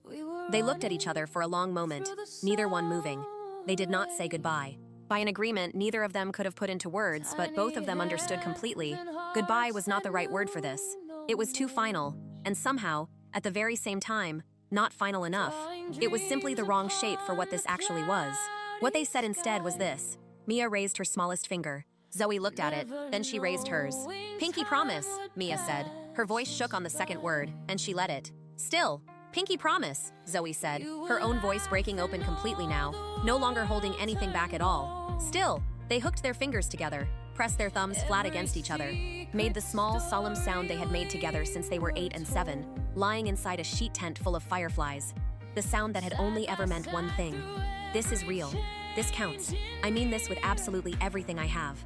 They looked at each other for a long moment, neither one moving. They did not say goodbye. By an agreement neither of them could have put into words, but both of them understood completely. Goodbye was not the right word for this. It was too final, and somehow, at the very same time, not final enough. It was simply the wrong shape for what this actually was. What they said instead was this. Mia raised her smallest finger. Zoe looked at it, then she raised hers. "Pinky promise," Mia said. Her voice shook on the second word, and she let it. "Still, pinky promise," Zoe said, her own voice breaking open completely now, no longer holding anything back at all. "Still." They hooked their fingers together, pressed their thumbs flat against each other, made the small, solemn sound they had made together since they were 8 and 7, lying inside a sheet tent full of fireflies. The sound that had only ever meant one thing. This is real. This counts. I mean this with absolutely everything I have.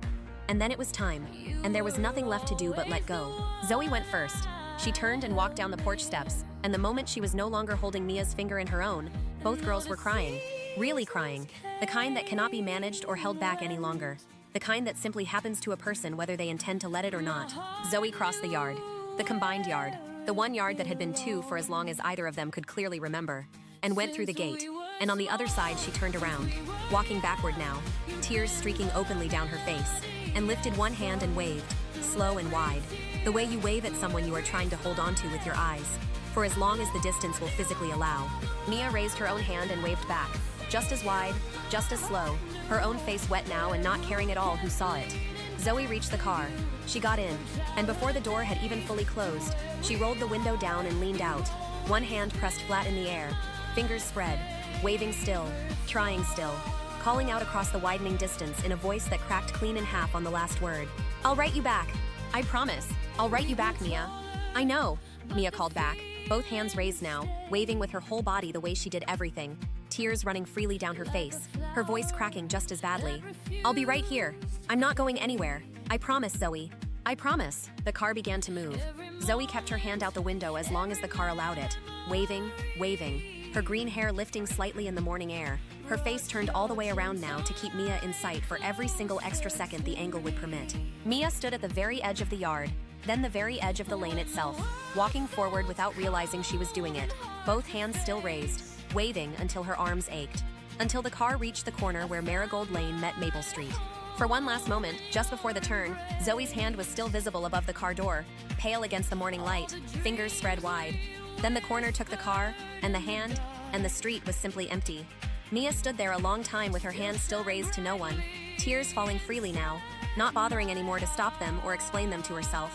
And then it was time, and there was nothing left to do but let go. Zoe went first. She turned and walked down the porch steps, and the moment she was no longer holding Mia's finger in her own, both girls were crying. Really crying. The kind that cannot be managed or held back any longer. The kind that simply happens to a person whether they intend to let it or not. Zoe crossed the yard. The combined yard. The one yard that had been two for as long as either of them could clearly remember. And went through the gate. And on the other side she turned around, walking backward now, tears streaking openly down her face, and lifted one hand and waved, slow and wide, the way you wave at someone you are trying to hold on to with your eyes, for as long as the distance will physically allow. Mia raised her own hand and waved back, just as wide, just as slow, her own face wet now and not caring at all who saw it. Zoe reached the car. She got in, and before the door had even fully closed, she rolled the window down and leaned out, one hand pressed flat in the air, fingers spread, waving still, trying still, calling out across the widening distance in a voice that cracked clean in half on the last word. "I'll write you back. I promise. I'll write you back, Mia." "I know," Mia called back, both hands raised now, waving with her whole body the way she did everything, tears running freely down her face, her voice cracking just as badly. "I'll be right here. I'm not going anywhere. I promise, Zoe. I promise." The car began to move. Zoe kept her hand out the window as long as the car allowed it, waving, waving, her green hair lifting slightly in the morning air, her face turned all the way around now to keep Mia in sight for every single extra second the angle would permit. Mia stood at the very edge of the yard, then the very edge of the lane itself, walking forward without realizing she was doing it, both hands still raised, waving until her arms ached, until the car reached the corner where Marigold Lane met Maple Street. For one last moment, just before the turn, Zoe's hand was still visible above the car door, pale against the morning light, fingers spread wide. Then the corner took the car, and the hand, and the street was simply empty. Mia stood there a long time with her hands still raised to no one, tears falling freely now, not bothering anymore to stop them or explain them to herself.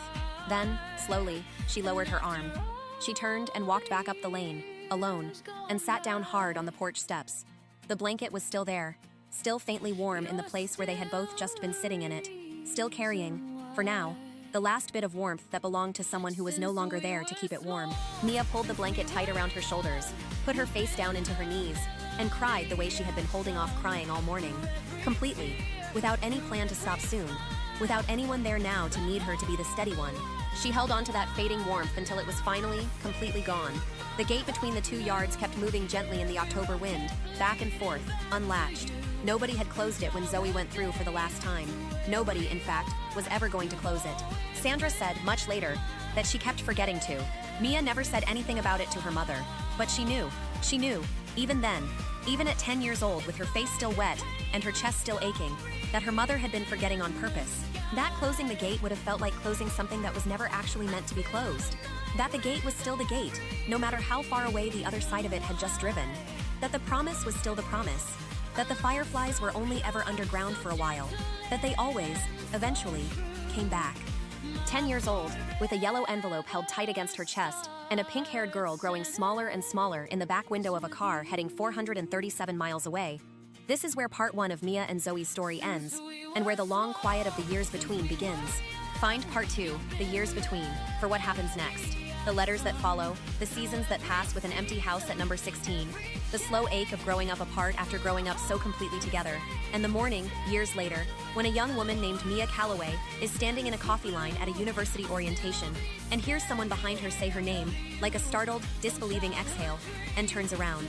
Then, slowly, she lowered her arm. She turned and walked back up the lane, alone, and sat down hard on the porch steps. The blanket was still there, still faintly warm in the place where they had both just been sitting in it, still carrying, for now, the last bit of warmth that belonged to someone who was no longer there to keep it warm. Mia pulled the blanket tight around her shoulders, put her face down into her knees, and cried the way she had been holding off crying all morning. Completely. Without any plan to stop soon. Without anyone there now to need her to be the steady one. She held on to that fading warmth until it was finally, completely gone. The gate between the 2 yards kept moving gently in the October wind, back and forth, unlatched. Nobody had closed it when Zoe went through for the last time. Nobody, in fact, was ever going to close it. Sandra said, much later, that she kept forgetting to. Mia never said anything about it to her mother. But she knew, even then, even at 10 years old with her face still wet and her chest still aching, that her mother had been forgetting on purpose. That closing the gate would have felt like closing something that was never actually meant to be closed. That the gate was still the gate, no matter how far away the other side of it had just driven. That the promise was still the promise. That the Fireflies were only ever underground for a while. That they always, eventually, came back. 10 years old, with a yellow envelope held tight against her chest, and a pink-haired girl growing smaller and smaller in the back window of a car heading 437 miles away. This is where part 1 of Mia and Zoe's story ends, and where the long quiet of the years between begins. Find part 2, The Years Between, for what happens next. The letters that follow, the seasons that pass with an empty house at number 16, the slow ache of growing up apart after growing up so completely together, and the morning, years later, when a young woman named Mia Calloway is standing in a coffee line at a university orientation and hears someone behind her say her name, like a startled, disbelieving exhale, and turns around.